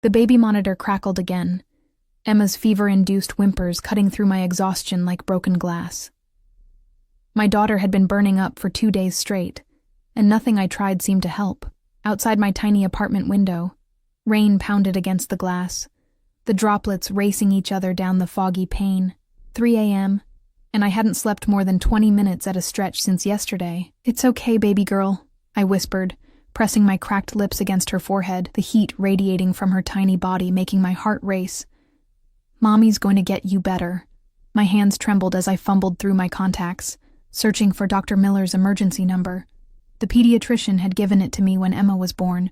The baby monitor crackled again, Emma's fever-induced whimpers cutting through my exhaustion like broken glass. My daughter had been burning up for 2 days straight, and nothing I tried seemed to help. Outside my tiny apartment window, rain pounded against the glass, the droplets racing each other down the foggy pane. 3 a.m., and I hadn't slept more than 20 minutes at a stretch since yesterday. "It's okay, baby girl," I whispered, pressing my cracked lips against her forehead, the heat radiating from her tiny body making my heart race. "Mommy's going to get you better." My hands trembled as I fumbled through my contacts, searching for Dr. Miller's emergency number. The pediatrician had given it to me when Emma was born,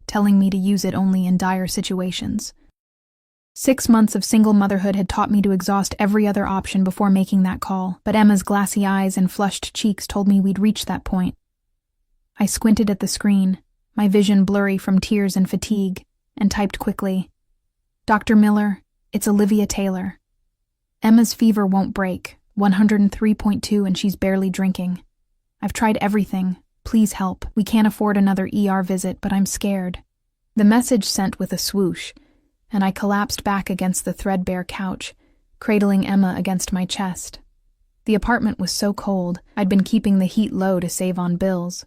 telling me to use it only in dire situations. 6 months of single motherhood had taught me to exhaust every other option before making that call, but Emma's glassy eyes and flushed cheeks told me we'd reached that point. I squinted at the screen, my vision blurry from tears and fatigue, and typed quickly, "Dr. Miller, it's Olivia Taylor. Emma's fever won't break, 103.2, and she's barely drinking. I've tried everything. Please help. We can't afford another ER visit, but I'm scared." The message sent with a swoosh, and I collapsed back against the threadbare couch, cradling Emma against my chest. The apartment was so cold, I'd been keeping the heat low to save on bills,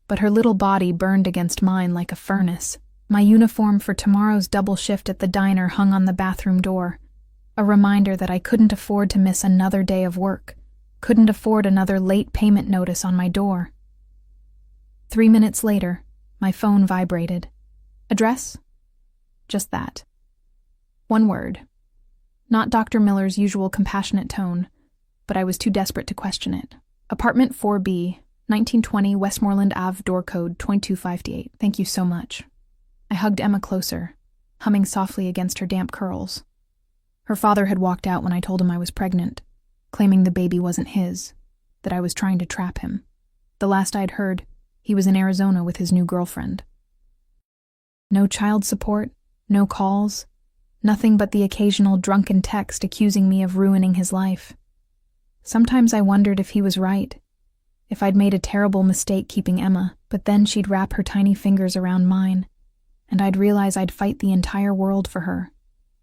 but her little body burned against mine like a furnace. My uniform for tomorrow's double shift at the diner hung on the bathroom door, a reminder that I couldn't afford to miss another day of work, couldn't afford another late payment notice on my door. 3 minutes later, my phone vibrated. "Address?" Just that. One word. Not Dr. Miller's usual compassionate tone, but I was too desperate to question it. "Apartment 4B, 1920 Westmoreland Ave, door code 2258. Thank you so much." I hugged Emma closer, humming softly against her damp curls. Her father had walked out when I told him I was pregnant, claiming the baby wasn't his, that I was trying to trap him. The last I'd heard, he was in Arizona with his new girlfriend. No child support, no calls, nothing but the occasional drunken text accusing me of ruining his life. Sometimes I wondered if he was right, if I'd made a terrible mistake keeping Emma, but then she'd wrap her tiny fingers around mine, and I'd realize I'd fight the entire world for her.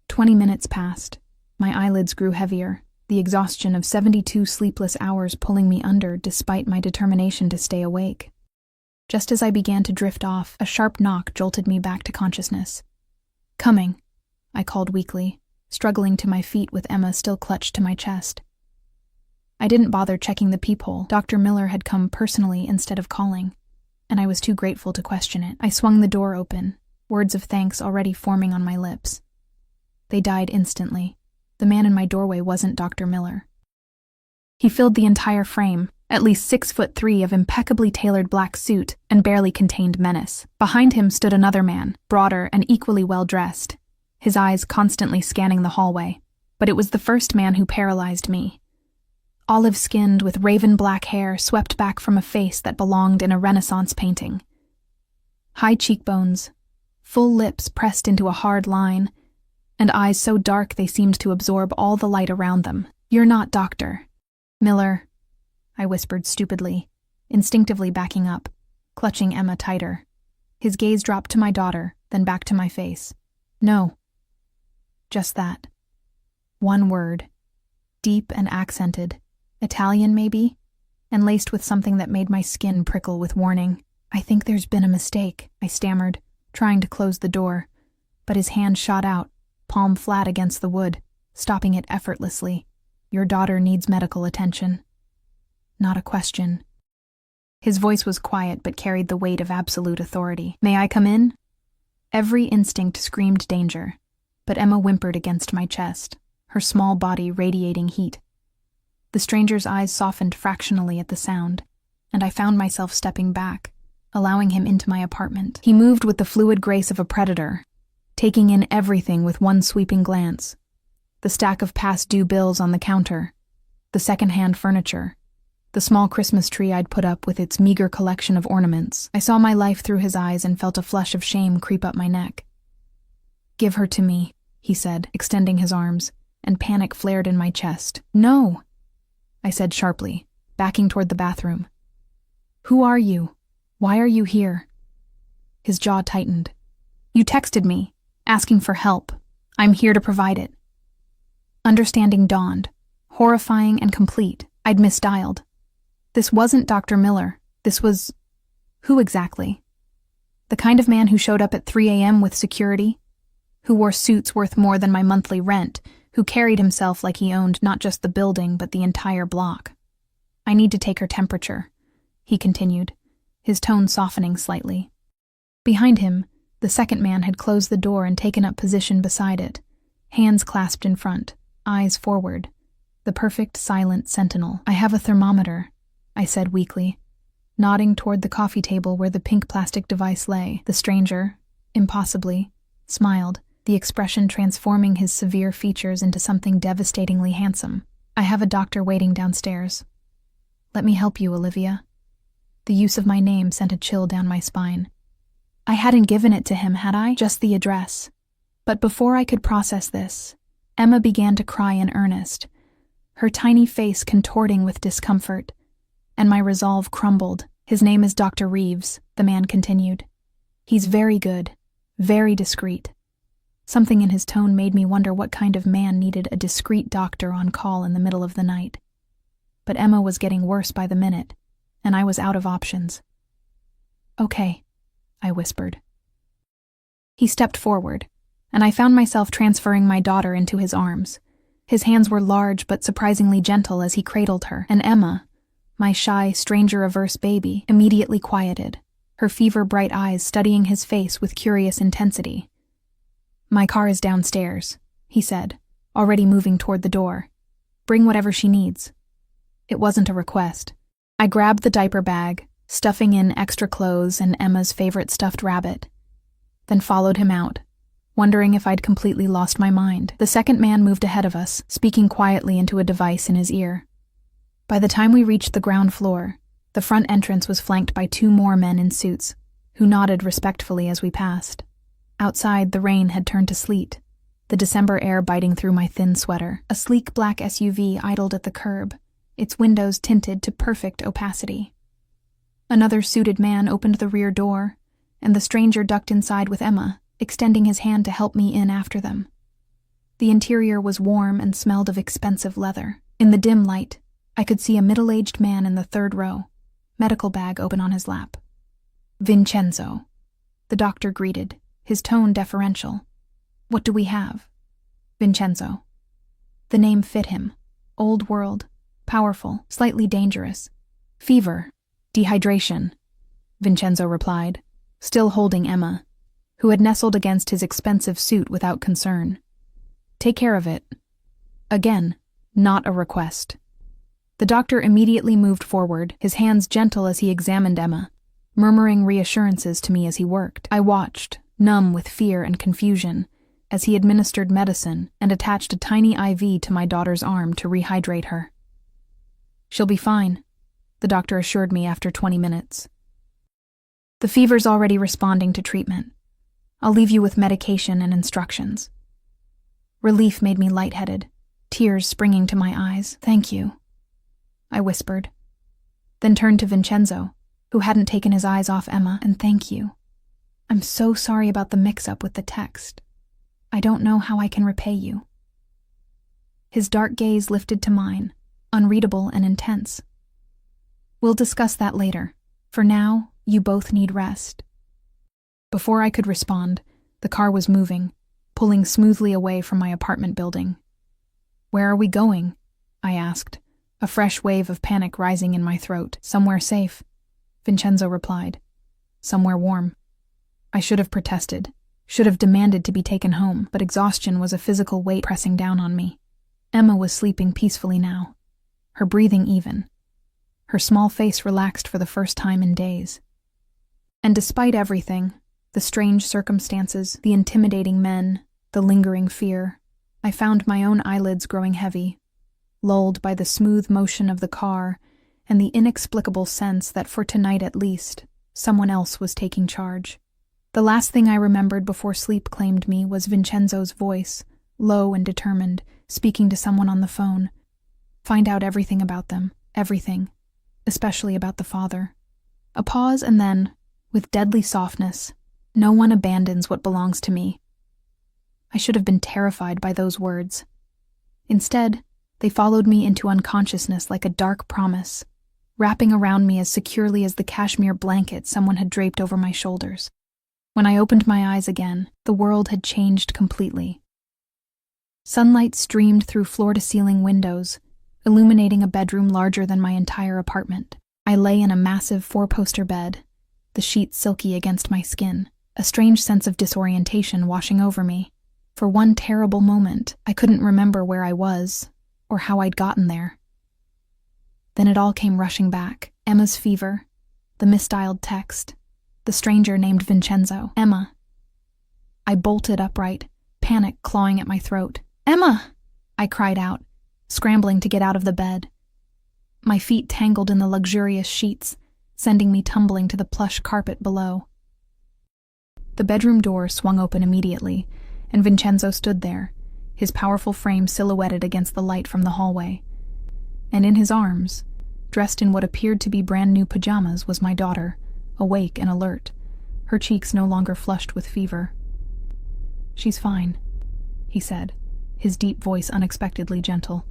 20 minutes passed. My eyelids grew heavier, the exhaustion of 72 sleepless hours pulling me under despite my determination to stay awake. Just as I began to drift off, a sharp knock jolted me back to consciousness. "Coming," I called weakly, struggling to my feet with Emma still clutched to my chest. I didn't bother checking the peephole. Dr. Miller had come personally instead of calling, and I was too grateful to question it. I swung the door open, words of thanks already forming on my lips. They died instantly. The man in my doorway wasn't Dr. Miller. He filled the entire frame, at least 6'3" of impeccably tailored black suit and barely contained menace. Behind him stood another man, broader and equally well-dressed, his eyes constantly scanning the hallway. But it was the first man who paralyzed me. Olive-skinned with raven-black hair swept back from a face that belonged in a Renaissance painting. High cheekbones, full lips pressed into a hard line, and eyes so dark they seemed to absorb all the light around them. "You're not Dr. Miller," I whispered stupidly, instinctively backing up, clutching Emma tighter. His gaze dropped to my daughter, then back to my face. "No." Just that. One word. Deep and accented. Italian, maybe? And laced with something that made my skin prickle with warning. "I think there's been a mistake," I stammered, trying to close the door. But his hand shot out, palm flat against the wood, stopping it effortlessly. "Your daughter needs medical attention." Not a question. His voice was quiet but carried the weight of absolute authority. "May I come in?" Every instinct screamed danger, but Emma whimpered against my chest, her small body radiating heat. The stranger's eyes softened fractionally at the sound, and I found myself stepping back, allowing him into my apartment. He moved with the fluid grace of a predator, taking in everything with one sweeping glance. The stack of past-due bills on the counter, the second-hand furniture, the small Christmas tree I'd put up with its meager collection of ornaments. I saw my life through his eyes and felt a flush of shame creep up my neck. "Give her to me," he said, extending his arms, and panic flared in my chest. "No," I said sharply, backing toward the bathroom. "Who are you? Why are you here?" His jaw tightened. "You texted me. asking for help. I'm here to provide it. Understanding dawned, horrifying and complete. I'd misdialed. This wasn't Dr. Miller. This was... who exactly? The kind of man who showed up at 3 a.m. with security? Who wore suits worth more than my monthly rent? Who carried himself like he owned not just the building but the entire block? I need to take her temperature, he continued, his tone softening slightly. Behind him, the second man had closed the door and taken up position beside it, hands clasped in front, eyes forward, the perfect silent sentinel. I have a thermometer, I said weakly, nodding toward the coffee table where the pink plastic device lay. The stranger, impossibly, smiled, the expression transforming his severe features into something devastatingly handsome. I have a doctor waiting downstairs. Let me help you, Olivia. The use of my name sent a chill down my spine. I hadn't given it to him, had I? Just the address. But before I could process this, Emma began to cry in earnest, her tiny face contorting with discomfort, and my resolve crumbled. His name is Dr. Reeves, the man continued. He's very good, very discreet. Something in his tone made me wonder what kind of man needed a discreet doctor on call in the middle of the night. But Emma was getting worse by the minute, and I was out of options. Okay, I whispered. He stepped forward, and I found myself transferring my daughter into his arms. His hands were large but surprisingly gentle as he cradled her, and Emma, my shy, stranger-averse baby, immediately quieted, her fever-bright eyes studying his face with curious intensity. My car is downstairs, he said, already moving toward the door. Bring whatever she needs. It wasn't a request. I grabbed the diaper bag, stuffing in extra clothes and Emma's favorite stuffed rabbit, then followed him out, wondering if I'd completely lost my mind. The second man moved ahead of us, speaking quietly into a device in his ear. By the time we reached the ground floor, the front entrance was flanked by 2 more men in suits, who nodded respectfully as we passed. Outside, the rain had turned to sleet, the December air biting through my thin sweater. A sleek black SUV idled at the curb, its windows tinted to perfect opacity. Another suited man opened the rear door, and the stranger ducked inside with Emma, extending his hand to help me in after them. The interior was warm and smelled of expensive leather. In the dim light, I could see a middle-aged man in the 3rd row, medical bag open on his lap. Vincenzo, the doctor greeted, his tone deferential. What do we have? Vincenzo. The name fit him. Old world, powerful, slightly dangerous. Fever, dehydration, Vincenzo replied, still holding Emma, who had nestled against his expensive suit without concern. Take care of it. Again, not a request. The doctor immediately moved forward, his hands gentle as he examined Emma, murmuring reassurances to me as he worked. I watched, numb with fear and confusion, as he administered medicine and attached a tiny IV to my daughter's arm to rehydrate her. She'll be fine, the doctor assured me after 20 minutes. The fever's already responding to treatment. I'll leave you with medication and instructions. Relief made me lightheaded, tears springing to my eyes. Thank you, I whispered, then turned to Vincenzo, who hadn't taken his eyes off Emma, and thank you. I'm so sorry about the mix-up with the text. I don't know how I can repay you. His dark gaze lifted to mine, unreadable and intense. We'll discuss that later. For now, you both need rest. Before I could respond, the car was moving, pulling smoothly away from my apartment building. Where are we going? I asked, a fresh wave of panic rising in my throat. Somewhere safe, Vincenzo replied. Somewhere warm. I should have protested, should have demanded to be taken home, but exhaustion was a physical weight pressing down on me. Emma was sleeping peacefully now, her breathing even. Her small face relaxed for the first time in days. And despite everything, the strange circumstances, the intimidating men, the lingering fear, I found my own eyelids growing heavy, lulled by the smooth motion of the car and the inexplicable sense that for tonight at least, someone else was taking charge. The last thing I remembered before sleep claimed me was Vincenzo's voice, low and determined, speaking to someone on the phone. Find out everything about them, everything, especially about the father. A pause and then, with deadly softness, no one abandons what belongs to me. I should have been terrified by those words. Instead, they followed me into unconsciousness like a dark promise, wrapping around me as securely as the cashmere blanket someone had draped over my shoulders. When I opened my eyes again, the world had changed completely. Sunlight streamed through floor-to-ceiling windows, illuminating a bedroom larger than my entire apartment. I lay in a massive four-poster bed, the sheets silky against my skin, a strange sense of disorientation washing over me. For one terrible moment, I couldn't remember where I was, or how I'd gotten there. Then it all came rushing back. Emma's fever, the misdialed text, the stranger named Vincenzo. Emma. I bolted upright, panic clawing at my throat. "Emma!" I cried out, scrambling to get out of the bed. My feet tangled in the luxurious sheets, sending me tumbling to the plush carpet below. The bedroom door swung open immediately, and Vincenzo stood there, his powerful frame silhouetted against the light from the hallway. And in his arms, dressed in what appeared to be brand-new pajamas, was my daughter, awake and alert, her cheeks no longer flushed with fever. "She's fine," he said, his deep voice unexpectedly gentle.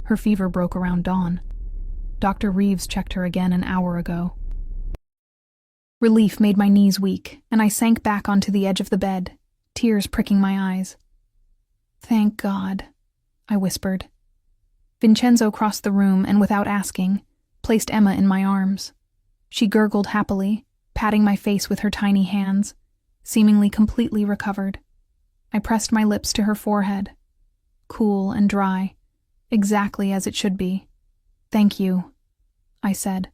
"Her fever broke around dawn. Dr. Reeves checked her again an hour ago." Relief made my knees weak, and I sank back onto the edge of the bed, tears pricking my eyes. "Thank God," I whispered. Vincenzo crossed the room and, without asking, placed Emma in my arms. She gurgled happily, patting my face with her tiny hands, seemingly completely recovered. I pressed my lips to her forehead, cool and dry, exactly as it should be. "Thank you," I said,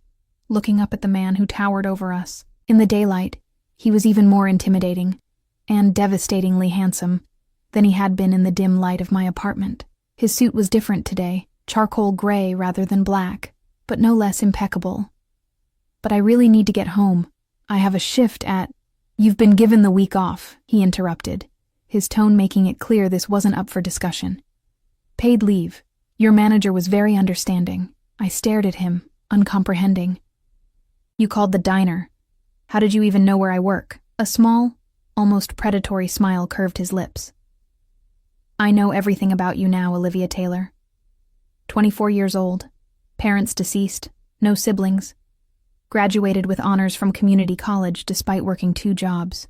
looking up at the man who towered over us. In the daylight, he was even more intimidating, and devastatingly handsome, than he had been in the dim light of my apartment. His suit was different today, charcoal gray rather than black, but no less impeccable. "But I really need to get home. I have a shift at—" "You've been given the week off," he interrupted, his tone making it clear this wasn't up for discussion. "Paid leave. Your manager was very understanding." I stared at him, uncomprehending. "You called the diner. How did you even know where I work?" A small, almost predatory smile curved his lips. "I know everything about you now, Olivia Taylor. 24 years old, parents deceased, no siblings, graduated with honors from community college despite working 2 jobs,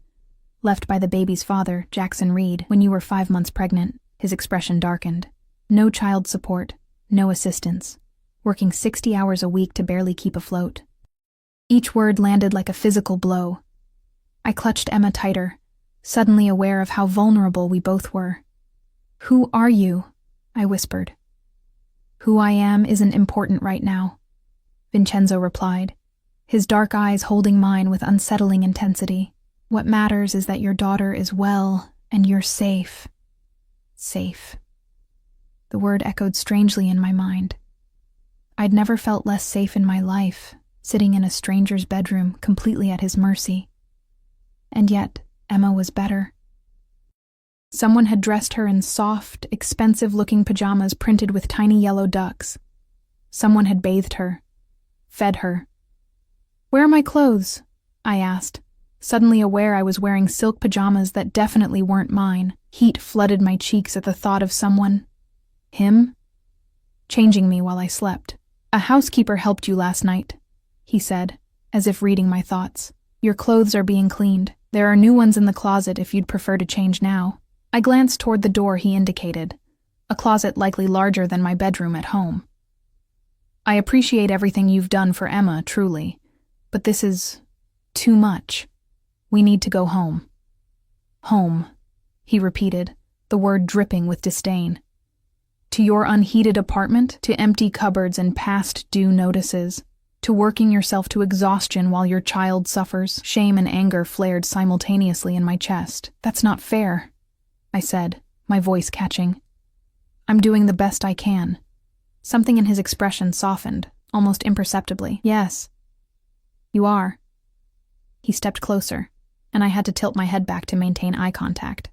left by the baby's father, Jackson Reed, when you were 5 months pregnant." His expression darkened. "No child support, no assistance, working 60 hours a week to barely keep afloat." Each word landed like a physical blow. I clutched Emma tighter, suddenly aware of how vulnerable we both were. "Who are you?" I whispered. "Who I am isn't important right now," Vincenzo replied, his dark eyes holding mine with unsettling intensity. "What matters is that your daughter is well and you're safe." Safe. The word echoed strangely in my mind. I'd never felt less safe in my life, sitting in a stranger's bedroom, completely at his mercy. And yet, Emma was better. Someone had dressed her in soft, expensive-looking pajamas printed with tiny yellow ducks. Someone had bathed her, fed her. "Where are my clothes?" I asked, suddenly aware I was wearing silk pajamas that definitely weren't mine. Heat flooded my cheeks at the thought of someone, him, changing me while I slept. "A housekeeper helped you last night," he said, as if reading my thoughts. "Your clothes are being cleaned. There are new ones in the closet if you'd prefer to change now." I glanced toward the door he indicated, a closet likely larger than my bedroom at home. "I appreciate everything you've done for Emma, truly, but this is too much. We need to go home." "Home," he repeated, the word dripping with disdain. "To your unheated apartment, to empty cupboards and past due notices, to working yourself to exhaustion while your child suffers." Shame and anger flared simultaneously in my chest. "That's not fair," I said, my voice catching. "I'm doing the best I can." Something in his expression softened, almost imperceptibly. "Yes, you are." He stepped closer, and I had to tilt my head back to maintain eye contact.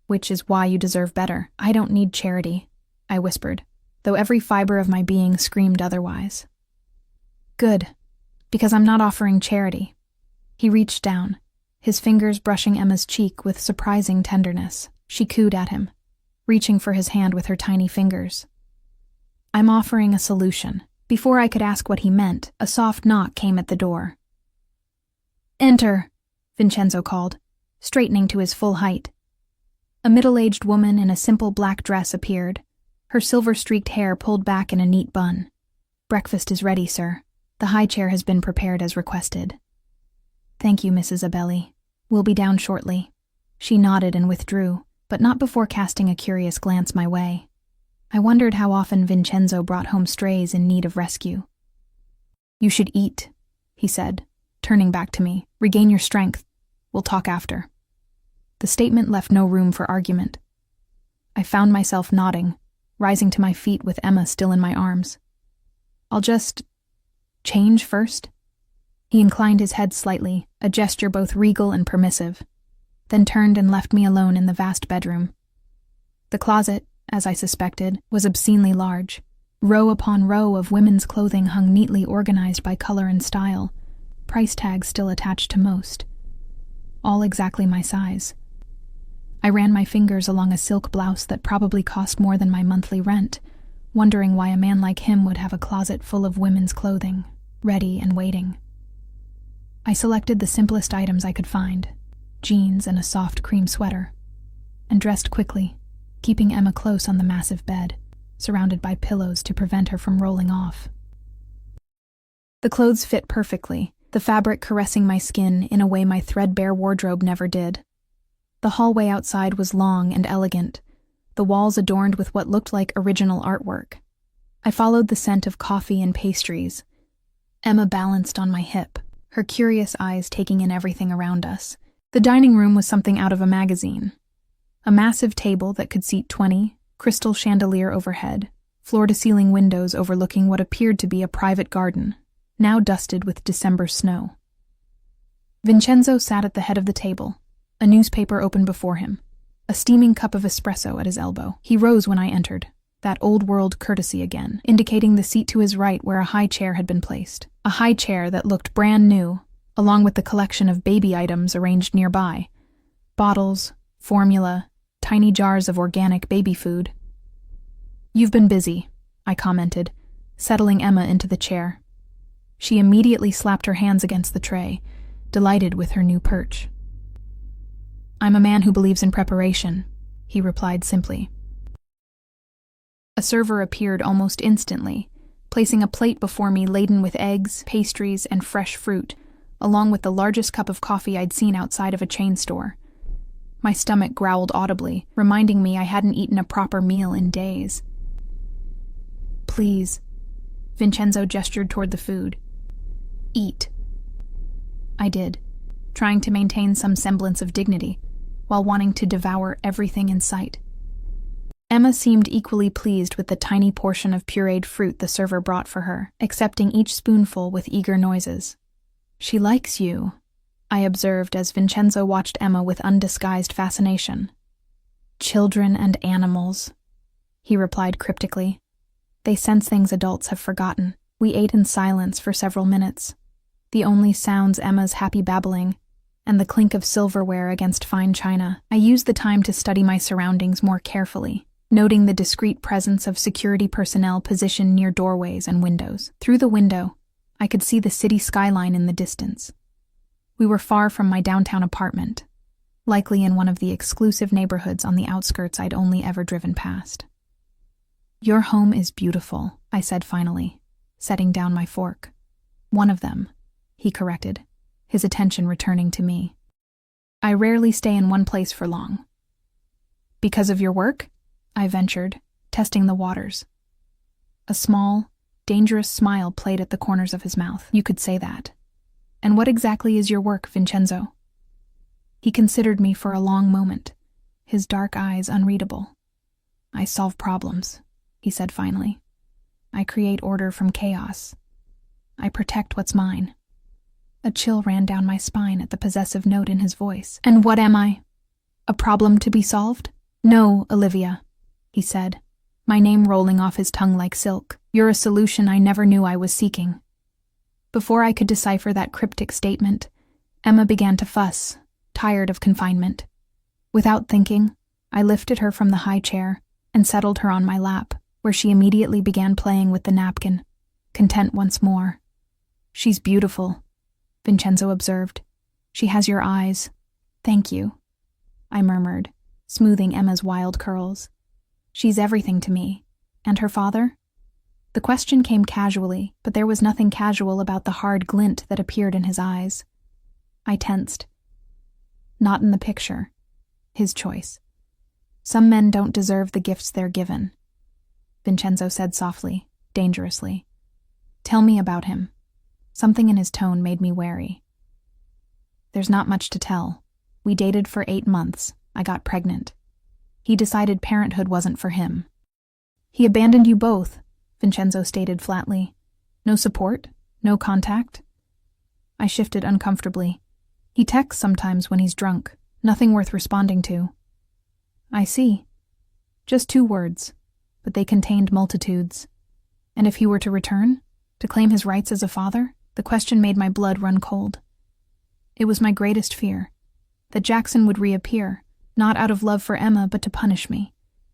"Which is why you deserve better." "I don't need charity," I whispered, though every fiber of my being screamed otherwise. "Good, because I'm not offering charity." He reached down, his fingers brushing Emma's cheek with surprising tenderness. She cooed at him, reaching for his hand with her tiny fingers. "I'm offering a solution." Before I could ask what he meant, a soft knock came at the door. "Enter," Vincenzo called, straightening to his full height. A middle-aged woman in a simple black dress appeared, her silver-streaked hair pulled back in a neat bun. "Breakfast is ready, sir. The high chair has been prepared as requested." "Thank you, Mrs. Abelli. We'll be down shortly." She nodded and withdrew, but not before casting a curious glance my way. I wondered how often Vincenzo brought home strays in need of rescue. "You should eat," he said, turning back to me. "Regain your strength. We'll talk after." The statement left no room for argument. I found myself nodding, rising to my feet with Emma still in my arms. "I'll just change first?" He inclined his head slightly, a gesture both regal and permissive, then turned and left me alone in the vast bedroom. The closet, as I suspected, was obscenely large. Row upon row of women's clothing hung neatly organized by color and style, price tags still attached to most. All exactly my size. I ran my fingers along a silk blouse that probably cost more than my monthly rent, wondering why a man like him would have a closet full of women's clothing, ready and waiting. I selected the simplest items I could find, jeans and a soft cream sweater, and dressed quickly, keeping Emma close on the massive bed, surrounded by pillows to prevent her from rolling off. The clothes fit perfectly, the fabric caressing my skin in a way my threadbare wardrobe never did. The hallway outside was long and elegant, the walls adorned with what looked like original artwork. I followed the scent of coffee and pastries. Emma balanced on my hip, her curious eyes taking in everything around us. The dining room was something out of a magazine. A massive table that could seat 20, crystal chandelier overhead, floor-to-ceiling windows overlooking what appeared to be a private garden, now dusted with December snow. Vincenzo sat at the head of the table, a newspaper open before him, a steaming cup of espresso at his elbow. He rose when I entered, that old-world courtesy again, indicating the seat to his right where a high chair had been placed. A high chair that looked brand new, along with the collection of baby items arranged nearby. Bottles, formula, tiny jars of organic baby food. "You've been busy," I commented, settling Emma into the chair. She immediately slapped her hands against the tray, delighted with her new perch. "I'm a man who believes in preparation," he replied simply. A server appeared almost instantly, placing a plate before me laden with eggs, pastries, and fresh fruit, along with the largest cup of coffee I'd seen outside of a chain store. My stomach growled audibly, reminding me I hadn't eaten a proper meal in days. "Please," Vincenzo gestured toward the food. "Eat." I did, trying to maintain some semblance of dignity, while wanting to devour everything in sight. Emma seemed equally pleased with the tiny portion of pureed fruit the server brought for her, accepting each spoonful with eager noises. "She likes you," I observed as Vincenzo watched Emma with undisguised fascination. "Children and animals," he replied cryptically. "They sense things adults have forgotten." We ate in silence for several minutes, the only sounds Emma's happy babbling and the clink of silverware against fine china. I used the time to study my surroundings more carefully, noting the discreet presence of security personnel positioned near doorways and windows. Through the window, I could see the city skyline in the distance. We were far from my downtown apartment, likely in one of the exclusive neighborhoods on the outskirts I'd only ever driven past. "Your home is beautiful," I said finally, setting down my fork. "One of them," he corrected, his attention returning to me. "I rarely stay in one place for long." "Because of your work?" I ventured, testing the waters. A small, dangerous smile played at the corners of his mouth. "You could say that. And what exactly is your work, Vincenzo?" He considered me for a long moment, his dark eyes unreadable. "I solve problems," he said finally. "I create order from chaos. I protect what's mine." A chill ran down my spine at the possessive note in his voice. "And what am I? A problem to be solved?" "No, Olivia," he said, my name rolling off his tongue like silk. "You're a solution I never knew I was seeking." Before I could decipher that cryptic statement, Emma began to fuss, tired of confinement. Without thinking, I lifted her from the high chair and settled her on my lap, where she immediately began playing with the napkin, content once more. "She's beautiful," Vincenzo observed. "She has your eyes." "Thank you," I murmured, smoothing Emma's wild curls. "She's everything to me. And her father?" The question came casually, but there was nothing casual about the hard glint that appeared in his eyes. I tensed. "Not in the picture. His choice. Some men don't deserve the gifts they're given," Vincenzo said softly, dangerously. "Tell me about him." Something in his tone made me wary. "There's not much to tell. We dated for 8 months. I got pregnant. He decided parenthood wasn't for him." "He abandoned you both," Vincenzo stated flatly. "No support? No contact?" I shifted uncomfortably. "He texts sometimes when he's drunk. Nothing worth responding to." "I see. Just 2 words, but they contained multitudes. And if he were to return? To claim his rights as a father?" The question made my blood run cold. It was my greatest fear, that Jackson would reappear, not out of love for Emma, but to punish me,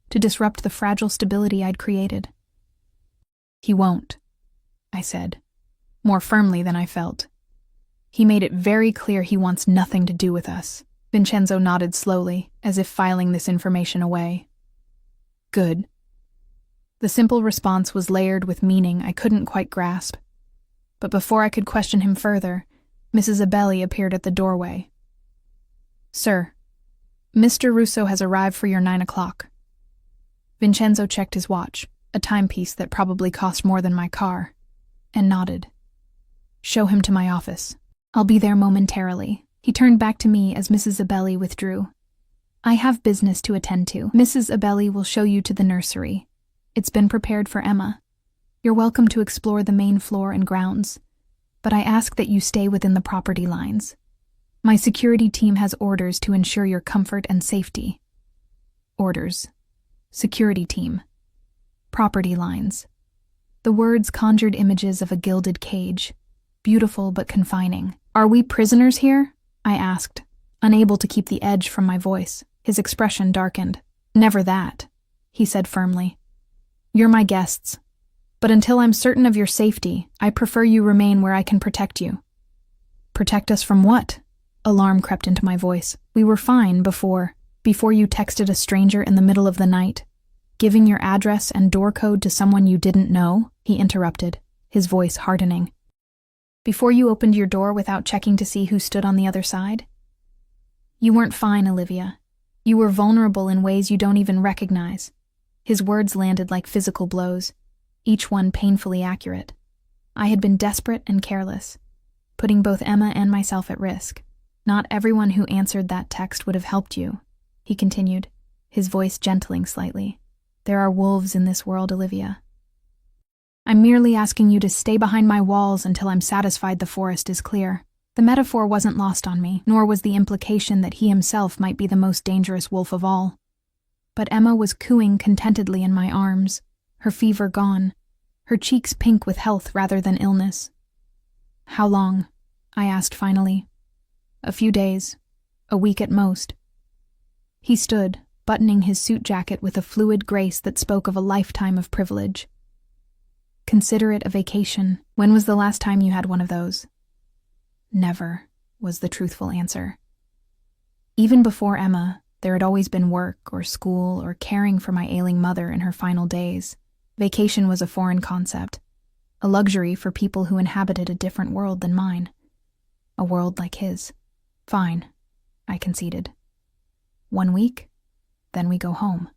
to disrupt the fragile stability I'd created. "He won't," I said, more firmly than I felt. "He made it very clear he wants nothing to do with us." Vincenzo nodded slowly, as if filing this information away. "Good." The simple response was layered with meaning I couldn't quite grasp. But before I could question him further, Mrs. Abelli appeared at the doorway. "Sir, Mr. Russo has arrived for your 9 o'clock. Vincenzo checked his watch, a timepiece that probably cost more than my car, and nodded. "Show him to my office. I'll be there momentarily." He turned back to me as Mrs. Abelli withdrew. "I have business to attend to. Mrs. Abelli will show you to the nursery. It's been prepared for Emma. You're welcome to explore the main floor and grounds, but I ask that you stay within the property lines. My security team has orders to ensure your comfort and safety." Orders. Security team. Property lines. The words conjured images of a gilded cage, beautiful but confining. "Are we prisoners here?" I asked, unable to keep the edge from my voice. His expression darkened. "Never that," he said firmly. "You're my guests. But until I'm certain of your safety, I prefer you remain where I can protect you." "Protect us from what?" Alarm crept into my voice. "We were fine before you texted a stranger in the middle of the night. Giving your address and door code to someone you didn't know," he interrupted, his voice hardening. "Before you opened your door without checking to see who stood on the other side. You weren't fine, Olivia. You were vulnerable in ways you don't even recognize." His words landed like physical blows, each one painfully accurate. I had been desperate and careless, putting both Emma and myself at risk. "Not everyone who answered that text would have helped you," he continued, his voice gentling slightly. "There are wolves in this world, Olivia. I'm merely asking you to stay behind my walls until I'm satisfied the forest is clear." The metaphor wasn't lost on me, nor was the implication that he himself might be the most dangerous wolf of all. But Emma was cooing contentedly in my arms, her fever gone, her cheeks pink with health rather than illness. "How long?" I asked finally. "A few days, a week at most." He stood, buttoning his suit jacket with a fluid grace that spoke of a lifetime of privilege. "Consider it a vacation. When was the last time you had one of those?" "Never," was the truthful answer. Even before Emma, there had always been work or school or caring for my ailing mother in her final days. Vacation was a foreign concept, a luxury for people who inhabited a different world than mine. A world like his. "Fine," I conceded. "1 week? Then we go home."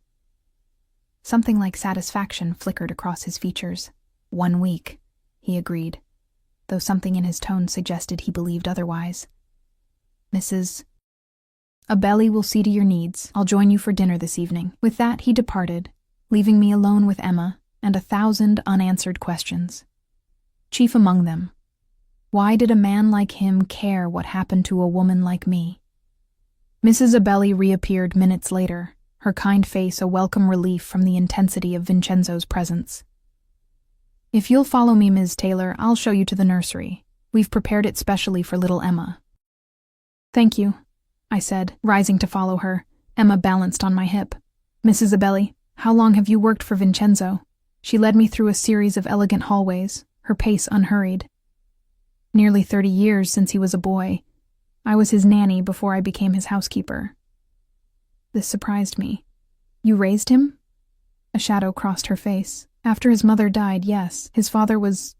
Something like satisfaction flickered across his features. 1 week, he agreed, though something in his tone suggested he believed otherwise. "Mrs. Abelli will see to your needs. I'll join you for dinner this evening." With that, he departed, leaving me alone with Emma and 1,000 unanswered questions. Chief among them, why did a man like him care what happened to a woman like me? Mrs. Abelli reappeared minutes later, her kind face a welcome relief from the intensity of Vincenzo's presence. "If you'll follow me, Ms. Taylor, I'll show you to the nursery. We've prepared it specially for little Emma." "Thank you," I said, rising to follow her. Emma balanced on my hip. Miss Isabelli, how long have you worked for Vincenzo? She led me through a series of elegant hallways, her pace unhurried. Nearly 30 years since he was a boy. I was his nanny before I became his housekeeper. This surprised me. You raised him? A shadow crossed her face. After his mother died, yes. His father was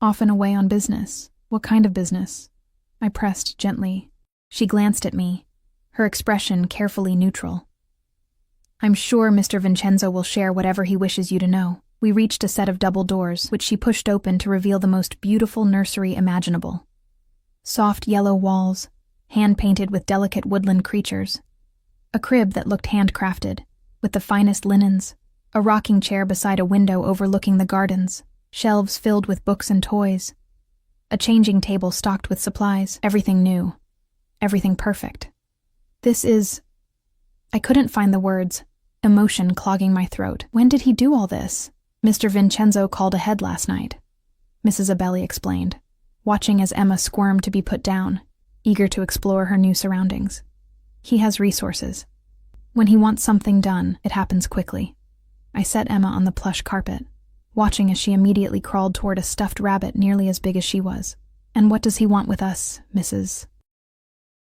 often away on business. What kind of business? I pressed gently. She glanced at me, her expression carefully neutral. I'm sure Mr. Vincenzo will share whatever he wishes you to know. We reached a set of double doors, which she pushed open to reveal the most beautiful nursery imaginable. Soft yellow walls, hand-painted with delicate woodland creatures. A crib that looked handcrafted, with the finest linens. A rocking chair beside a window overlooking the gardens. Shelves filled with books and toys. A changing table stocked with supplies. Everything new. Everything perfect. This is... I couldn't find the words, emotion clogging my throat. When did he do all this? Mr. Vincenzo called ahead last night, Mrs. Abelli explained, watching as Emma squirmed to be put down, eager to explore her new surroundings. He has resources. When he wants something done, it happens quickly. I set Emma on the plush carpet, watching as she immediately crawled toward a stuffed rabbit nearly as big as she was. And what does he want with us, Mrs.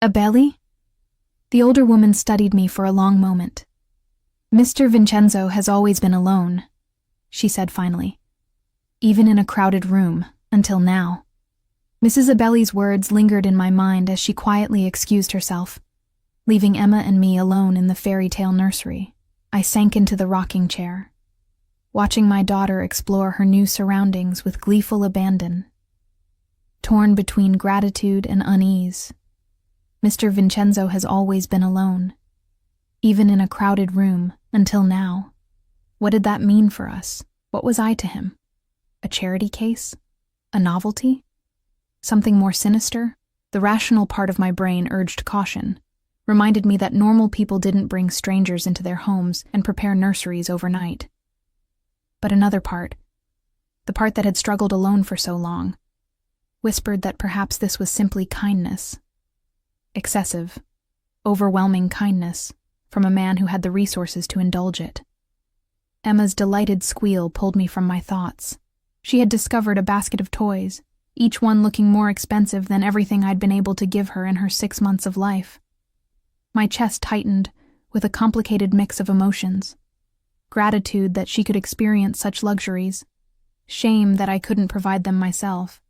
Abelli? The older woman studied me for a long moment. Mr. Vincenzo has always been alone, she said finally. Even in a crowded room, until now. Mrs. Abelli's words lingered in my mind as she quietly excused herself, leaving Emma and me alone in the fairy tale nursery. I sank into the rocking chair, watching my daughter explore her new surroundings with gleeful abandon. Torn between gratitude and unease, Mr. Vincenzo has always been alone, even in a crowded room, until now. What did that mean for us? What was I to him? A charity case? A novelty? Something more sinister? The rational part of my brain urged caution, reminded me that normal people didn't bring strangers into their homes and prepare nurseries overnight. But another part, the part that had struggled alone for so long, whispered that perhaps this was simply kindness. Excessive, overwhelming kindness from a man who had the resources to indulge it. Emma's delighted squeal pulled me from my thoughts. She had discovered a basket of toys, each one looking more expensive than everything I'd been able to give her in her 6 months of life. My chest tightened with a complicated mix of emotions. Gratitude that she could experience such luxuries, shame that I couldn't provide them myself,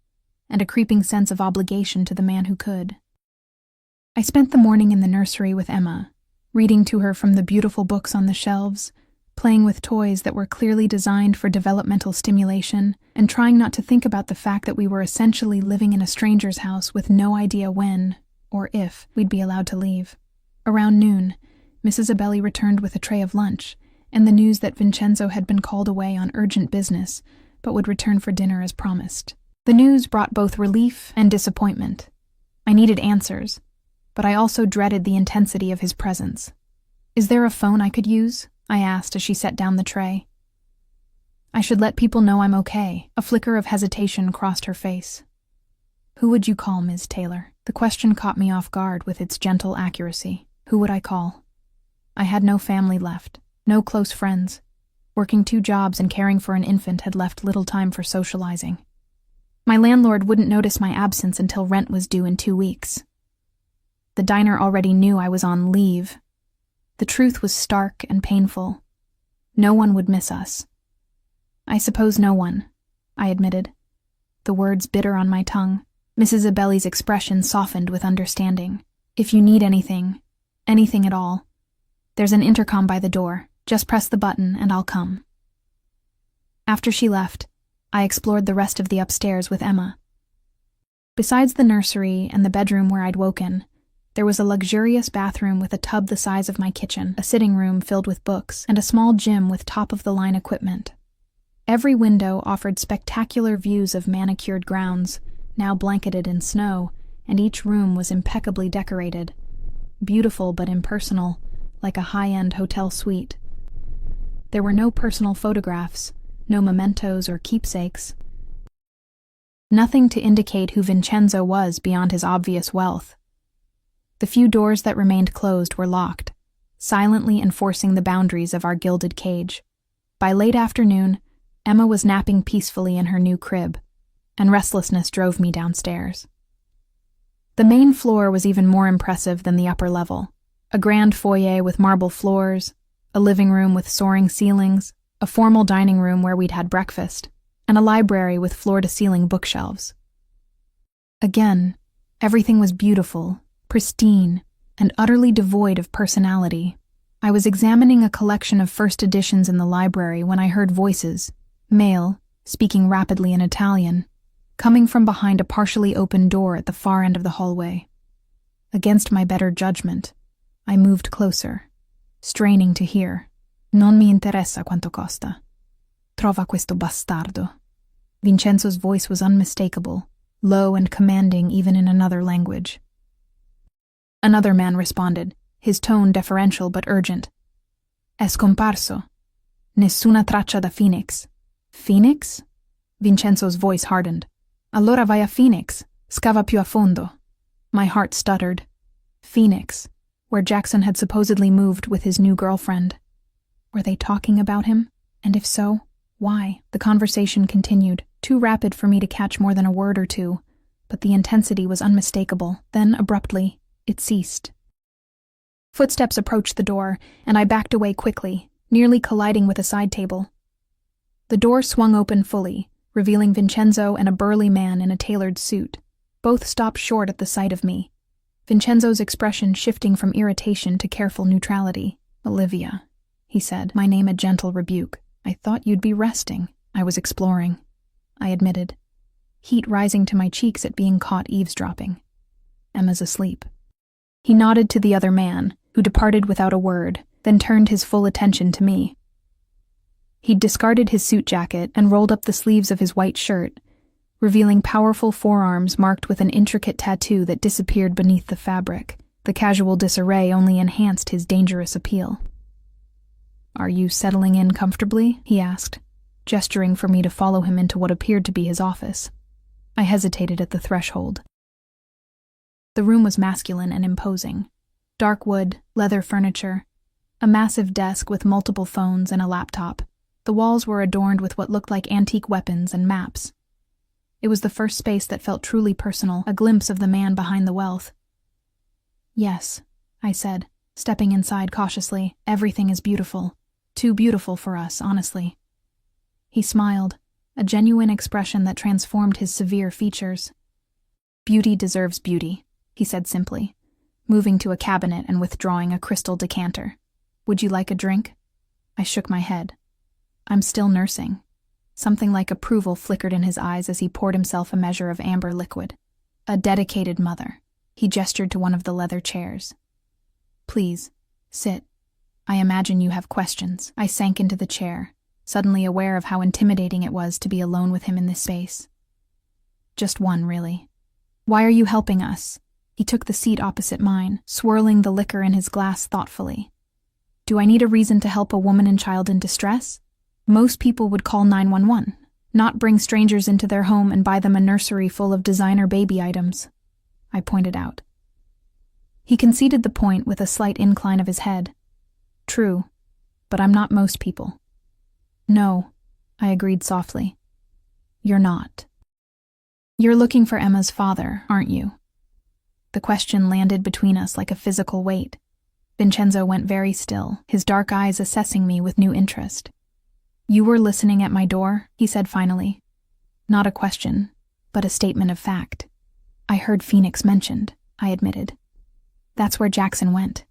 and a creeping sense of obligation to the man who could. I spent the morning in the nursery with Emma, reading to her from the beautiful books on the shelves, playing with toys that were clearly designed for developmental stimulation, and trying not to think about the fact that we were essentially living in a stranger's house with no idea when, or if, we'd be allowed to leave. Around noon, Mrs. Abelli returned with a tray of lunch, and the news that Vincenzo had been called away on urgent business, but would return for dinner as promised. The news brought both relief and disappointment. I needed answers, but I also dreaded the intensity of his presence. Is there a phone I could use? I asked as she set down the tray. I should let people know I'm okay. A flicker of hesitation crossed her face. Who would you call, Ms. Taylor? The question caught me off guard with its gentle accuracy. Who would I call? I had no family left, no close friends. Working 2 jobs and caring for an infant had left little time for socializing. My landlord wouldn't notice my absence until rent was due in 2 weeks. The diner already knew I was on leave. The truth was stark and painful. No one would miss us. I suppose no one, I admitted, the words bitter on my tongue. Mrs. Abelli's expression softened with understanding. If you need anything at all, there's an intercom by the door. Just press the button and I'll come. After she left, I explored the rest of the upstairs with Emma. Besides the nursery and the bedroom where I'd woken, there was a luxurious bathroom with a tub the size of my kitchen, a sitting room filled with books, and a small gym with top-of-the-line equipment. Every window offered spectacular views of manicured grounds, now blanketed in snow, and each room was impeccably decorated. Beautiful but impersonal, like a high-end hotel suite. There were no personal photographs, no mementos or keepsakes. Nothing to indicate who Vincenzo was beyond his obvious wealth. The few doors that remained closed were locked, silently enforcing the boundaries of our gilded cage. By late afternoon, Emma was napping peacefully in her new crib, and restlessness drove me downstairs. The main floor was even more impressive than the upper level. A grand foyer with marble floors, a living room with soaring ceilings, a formal dining room where we'd had breakfast, and a library with floor-to-ceiling bookshelves. Again, everything was beautiful, pristine, and utterly devoid of personality. I was examining a collection of first editions in the library when I heard voices, male, speaking rapidly in Italian, coming from behind a partially open door at the far end of the hallway. Against my better judgment, I moved closer, straining to hear. Non mi interessa quanto costa. Trova questo bastardo. Vincenzo's voice was unmistakable, low and commanding even in another language. Another man responded, his tone deferential but urgent. È scomparso. Nessuna traccia da Phoenix. Phoenix? Vincenzo's voice hardened. Allora vai a Phoenix. Scava più a fondo. My heart stuttered. Phoenix, where Jackson had supposedly moved with his new girlfriend. Were they talking about him? And if so, why? The conversation continued, too rapid for me to catch more than a word or two, but the intensity was unmistakable. Then, abruptly, it ceased. Footsteps approached the door, and I backed away quickly, nearly colliding with a side table. The door swung open fully, revealing Vincenzo and a burly man in a tailored suit. Both stopped short at the sight of me, Vincenzo's expression shifting from irritation to careful neutrality. Olivia, he said, my name a gentle rebuke. I thought you'd be resting. I was exploring, I admitted, heat rising to my cheeks at being caught eavesdropping. Emma's asleep. He nodded to the other man, who departed without a word, then turned his full attention to me. He'd discarded his suit jacket and rolled up the sleeves of his white shirt, revealing powerful forearms marked with an intricate tattoo that disappeared beneath the fabric. The casual disarray only enhanced his dangerous appeal. Are you settling in comfortably? He asked, gesturing for me to follow him into what appeared to be his office. I hesitated at the threshold. The room was masculine and imposing. Dark wood, leather furniture, a massive desk with multiple phones and a laptop. The walls were adorned with what looked like antique weapons and maps. It was the first space that felt truly personal, a glimpse of the man behind the wealth. Yes, I said, stepping inside cautiously. Everything is beautiful. Too beautiful for us, honestly. He smiled, a genuine expression that transformed his severe features. Beauty deserves beauty, he said simply, moving to a cabinet and withdrawing a crystal decanter. Would you like a drink? I shook my head. I'm still nursing. Something like approval flickered in his eyes as he poured himself a measure of amber liquid. A dedicated mother. He gestured to one of the leather chairs. Please, sit. I imagine you have questions. I sank into the chair, suddenly aware of how intimidating it was to be alone with him in this space. Just one, really. Why are you helping us? He took the seat opposite mine, swirling the liquor in his glass thoughtfully. Do I need a reason to help a woman and child in distress? Most people would call 911, not bring strangers into their home and buy them a nursery full of designer baby items, I pointed out. He conceded the point with a slight incline of his head. True, but I'm not most people. No, I agreed softly. You're not. You're looking for Emma's father, aren't you? The question landed between us like a physical weight. Vincenzo went very still, his dark eyes assessing me with new interest. You were listening at my door, he said finally. Not a question, but a statement of fact. I heard Phoenix mentioned, I admitted. That's where Jackson went.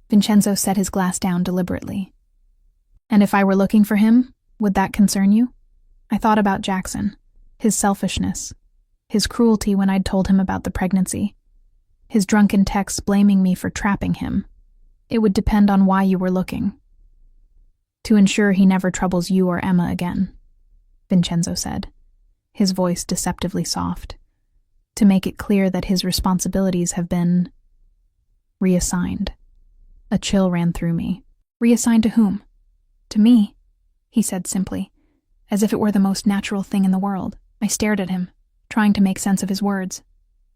Vincenzo set his glass down deliberately. And if I were looking for him, would that concern you? I thought about Jackson, his selfishness, his cruelty when I'd told him about the pregnancy, his drunken texts blaming me for trapping him. It would depend on why you were looking. To ensure he never troubles you or Emma again, Vincenzo said, his voice deceptively soft. To make it clear that his responsibilities have been reassigned. A chill ran through me. Reassigned to whom? To me, he said simply, as if it were the most natural thing in the world. I stared at him, trying to make sense of his words.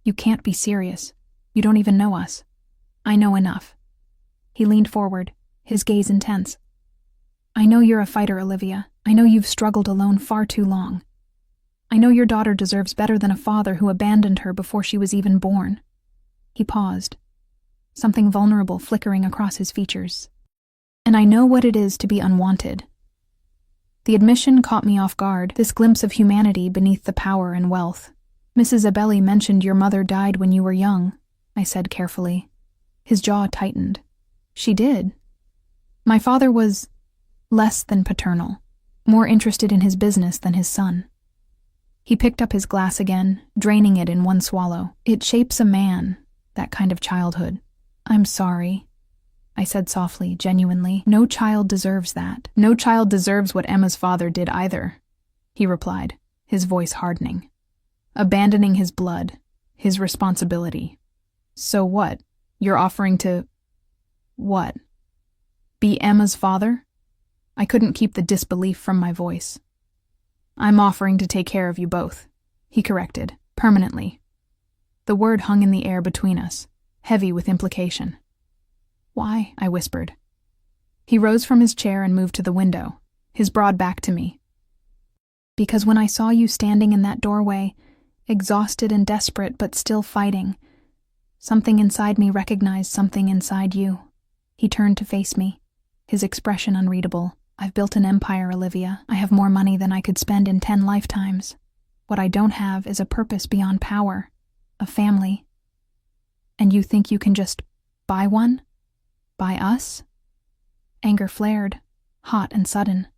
You can't be serious. You don't even know us. I know enough. He leaned forward, his gaze intense. I know you're a fighter, Olivia. I know you've struggled alone far too long. I know your daughter deserves better than a father who abandoned her before she was even born. He paused, something vulnerable flickering across his features. And I know what it is to be unwanted. The admission caught me off guard, this glimpse of humanity beneath the power and wealth. Mrs. Abelli mentioned your mother died when you were young, I said carefully. His jaw tightened. She did. My father was less than paternal, more interested in his business than his son. He picked up his glass again, draining it in one swallow. It shapes a man, that kind of childhood. I'm sorry, I said softly, genuinely. No child deserves that. No child deserves what Emma's father did either, he replied, his voice hardening. Abandoning his blood, his responsibility. So what? You're offering to… what? Be Emma's father? I couldn't keep the disbelief from my voice. I'm offering to take care of you both, he corrected, permanently. The word hung in the air between us, heavy with implication. Why? I whispered. He rose from his chair and moved to the window, his broad back to me. Because when I saw you standing in that doorway, exhausted and desperate but still fighting, something inside me recognized something inside you. He turned to face me, his expression unreadable. I've built an empire, Olivia. I have more money than I could spend in 10 lifetimes. What I don't have is a purpose beyond power, a family. And you think you can just buy one? Buy us? Anger flared, hot and sudden.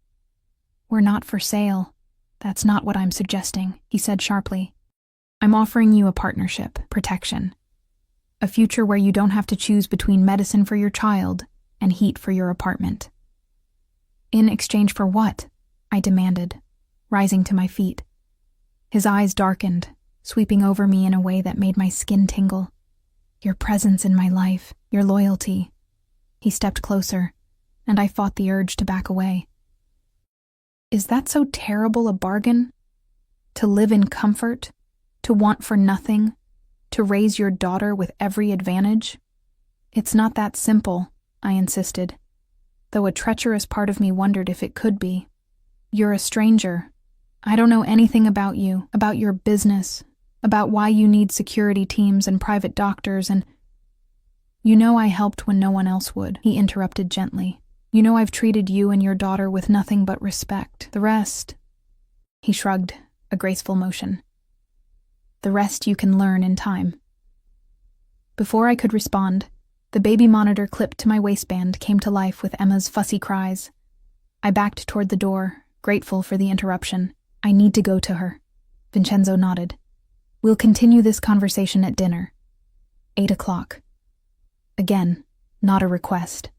We're not for sale. That's not what I'm suggesting, he said sharply. I'm offering you a partnership, protection. A future where you don't have to choose between medicine for your child and heat for your apartment. In exchange for what? I demanded, rising to my feet. His eyes darkened, sweeping over me in a way that made my skin tingle. Your presence in my life, your loyalty. He stepped closer, and I fought the urge to back away. Is that so terrible a bargain? To live in comfort? To want for nothing? To raise your daughter with every advantage? It's not that simple, I insisted, though a treacherous part of me wondered if it could be. You're a stranger. I don't know anything about you, about your business, about why you need security teams and private doctors and… You know I helped when no one else would, he interrupted gently. You know I've treated you and your daughter with nothing but respect. The rest… He shrugged, a graceful motion. The rest you can learn in time. Before I could respond, the baby monitor clipped to my waistband came to life with Emma's fussy cries. I backed toward the door, grateful for the interruption. I need to go to her. Vincenzo nodded. We'll continue this conversation at dinner. 8 o'clock. Again, not a request.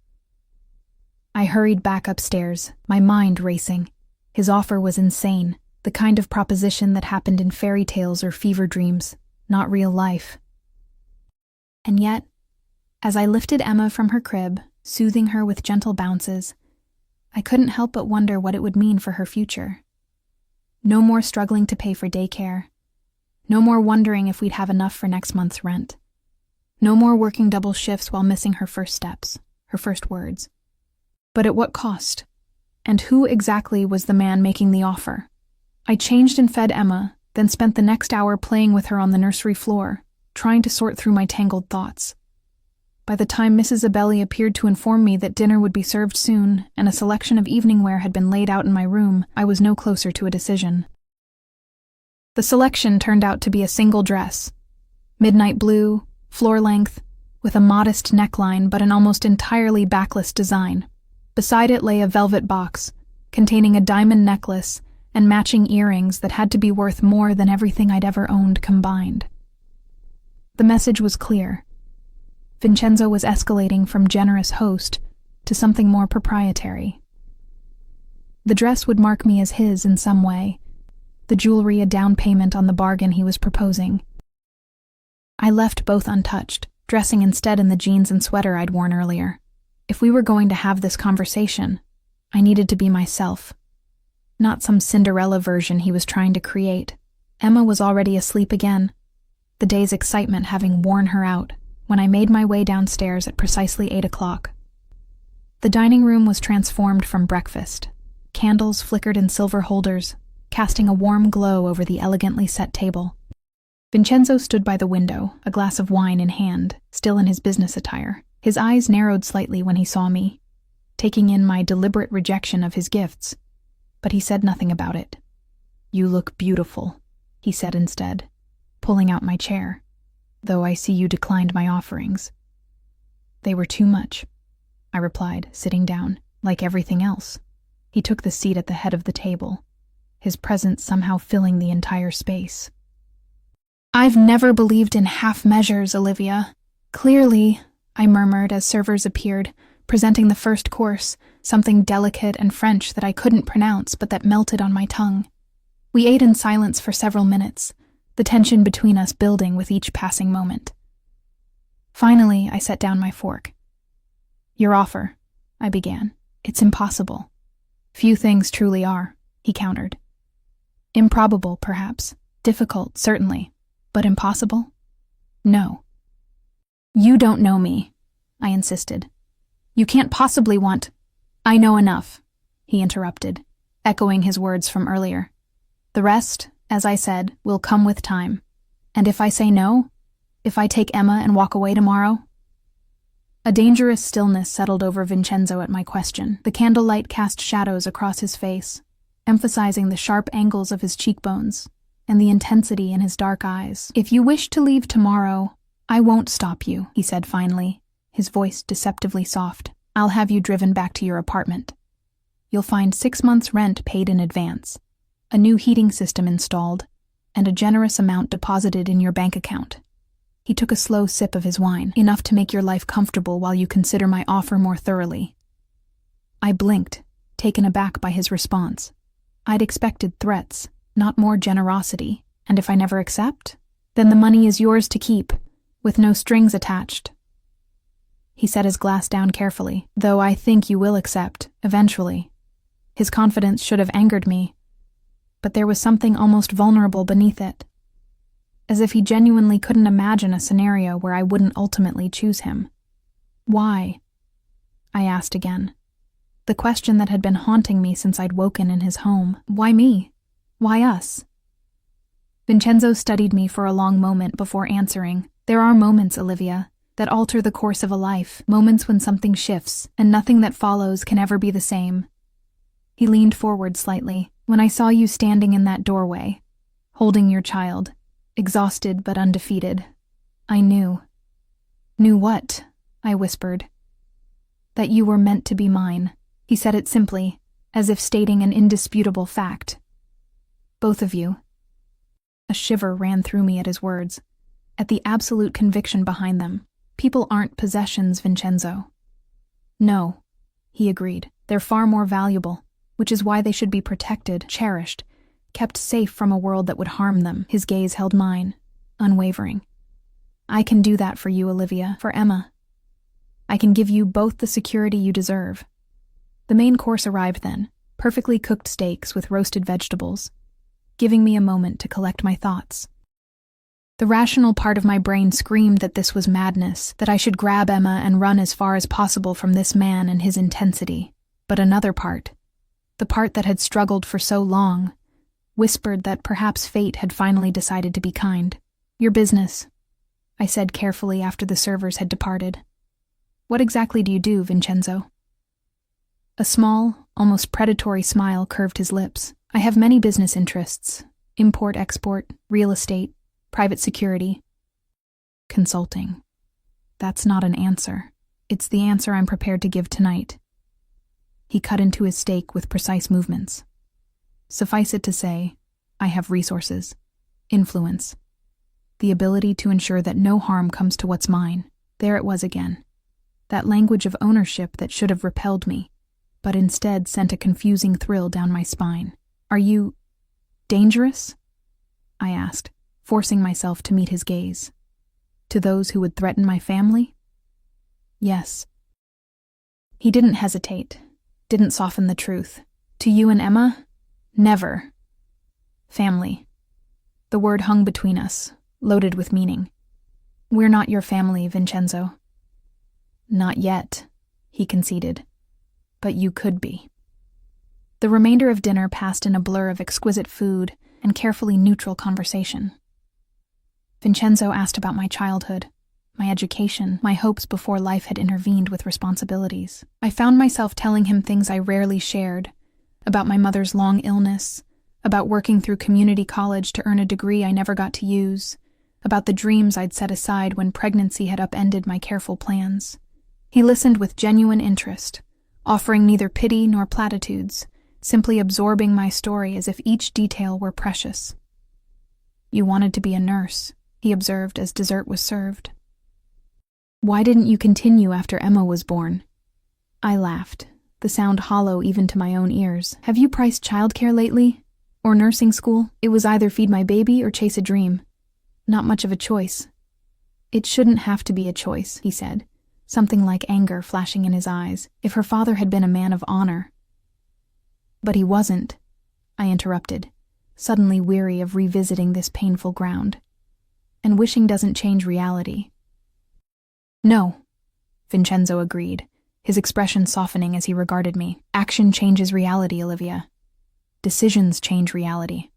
I hurried back upstairs, my mind racing. His offer was insane, the kind of proposition that happened in fairy tales or fever dreams, not real life. And yet, as I lifted Emma from her crib, soothing her with gentle bounces, I couldn't help but wonder what it would mean for her future. No more struggling to pay for daycare. No more wondering if we'd have enough for next month's rent. No more working double shifts while missing her first steps, her first words. But at what cost? And who exactly was the man making the offer? I changed and fed Emma, then spent the next hour playing with her on the nursery floor, trying to sort through my tangled thoughts. By the time Mrs. Abelli appeared to inform me that dinner would be served soon and a selection of evening wear had been laid out in my room, I was no closer to a decision. The selection turned out to be a single dress. Midnight blue, floor length, with a modest neckline but an almost entirely backless design. Beside it lay a velvet box, containing a diamond necklace and matching earrings that had to be worth more than everything I'd ever owned combined. The message was clear. Vincenzo was escalating from generous host to something more proprietary. The dress would mark me as his in some way, the jewelry a down payment on the bargain he was proposing. I left both untouched, dressing instead in the jeans and sweater I'd worn earlier. If we were going to have this conversation, I needed to be myself, not some Cinderella version he was trying to create. Emma was already asleep again, the day's excitement having worn her out. when I made my way downstairs at precisely 8 o'clock. The dining room was transformed from breakfast. Candles flickered in silver holders, casting a warm glow over the elegantly set table. Vincenzo stood by the window, a glass of wine in hand, still in his business attire. His eyes narrowed slightly when he saw me, taking in my deliberate rejection of his gifts, but he said nothing about it. "You look beautiful," he said instead, pulling out my chair, "though I see you declined my offerings." "They were too much," I replied, sitting down. Like everything else, he took the seat at the head of the table, his presence somehow filling the entire space. "I've never believed in half measures, Olivia. Clearly," I murmured as servers appeared, presenting the first course, something delicate and French that I couldn't pronounce but that melted on my tongue. We ate in silence for several minutes, the tension between us building with each passing moment. Finally, I set down my fork. "Your offer," I began. "It's impossible." "Few things truly are," he countered. "Improbable, perhaps. Difficult, certainly. But impossible? No." "You don't know me," I insisted. "You can't possibly want—" "I know enough," he interrupted, echoing his words from earlier. "The rest, as I said, will come with time. And if I say no, if I take Emma and walk away tomorrow—" A dangerous stillness settled over Vincenzo at my question. The candlelight cast shadows across his face, emphasizing the sharp angles of his cheekbones and the intensity in his dark eyes. "If you wish to leave tomorrow, I won't stop you," he said finally, his voice deceptively soft. "I'll have you driven back to your apartment. You'll find 6 months' rent paid in advance, a new heating system installed, and a generous amount deposited in your bank account." He took a slow sip of his wine, "Enough to make your life comfortable while you consider my offer more thoroughly." I blinked, taken aback by his response. I'd expected threats, not more generosity, and if I never accept, then the money is yours to keep, with no strings attached. He set his glass down carefully. "Though I think you will accept, eventually." His confidence should have angered me, but there was something almost vulnerable beneath it, as if he genuinely couldn't imagine a scenario where I wouldn't ultimately choose him. "Why?" I asked again. The question that had been haunting me since I'd woken in his home. Why me? Why us? Vincenzo studied me for a long moment before answering. "There are moments, Olivia, that alter the course of a life, moments when something shifts, and nothing that follows can ever be the same." He leaned forward slightly. "When I saw you standing in that doorway, holding your child, exhausted but undefeated, I knew." "Knew what?" I whispered. "That you were meant to be mine." He said it simply, as if stating an indisputable fact. "Both of you." A shiver ran through me at his words, at the absolute conviction behind them. "People aren't possessions, Vincenzo." "No," he agreed. "They're far more valuable, which is why they should be protected, cherished, kept safe from a world that would harm them." His gaze held mine, unwavering. "I can do that for you, Olivia, for Emma. I can give you both the security you deserve." The main course arrived then, perfectly cooked steaks with roasted vegetables, giving me a moment to collect my thoughts. The rational part of my brain screamed that this was madness, that I should grab Emma and run as far as possible from this man and his intensity. But another part, the part that had struggled for so long, whispered that perhaps fate had finally decided to be kind. "Your business," I said carefully after the servers had departed. "What exactly do you do, Vincenzo?" A small, almost predatory smile curved his lips. "I have many business interests: import-export, real estate, private security, consulting." That's not an answer. It's the answer I'm prepared to give tonight. He cut into his steak with precise movements. Suffice it to say, I have resources, influence, the ability to ensure that no harm comes to what's mine. There it was again. That language of ownership that should have repelled me, but instead sent a confusing thrill down my spine. "Are you dangerous?" I asked, forcing myself to meet his gaze. "To those who would threaten my family?" "Yes." He didn't hesitate, didn't soften the truth. "To you and Emma? Never." Family. The word hung between us, loaded with meaning. We're not your family, Vincenzo. Not yet, he conceded. But you could be. The remainder of dinner passed in a blur of exquisite food and carefully neutral conversation. Vincenzo asked about my childhood, my education, my hopes before life had intervened with responsibilities. I found myself telling him things I rarely shared, about my mother's long illness, about working through community college to earn a degree I never got to use, about the dreams I'd set aside when pregnancy had upended my careful plans. He listened with genuine interest, offering neither pity nor platitudes, simply absorbing my story as if each detail were precious. You wanted to be a nurse, he observed as dessert was served. Why didn't you continue after Emma was born? I laughed, the sound hollow even to my own ears. Have you priced childcare lately? Or nursing school? It was either feed my baby or chase a dream. Not much of a choice. It shouldn't have to be a choice, he said, something like anger flashing in his eyes, if her father had been a man of honor. But he wasn't, I interrupted, suddenly weary of revisiting this painful ground. And wishing doesn't change reality. No, Vincenzo agreed, his expression softening as he regarded me. Action changes reality, Olivia. Decisions change reality.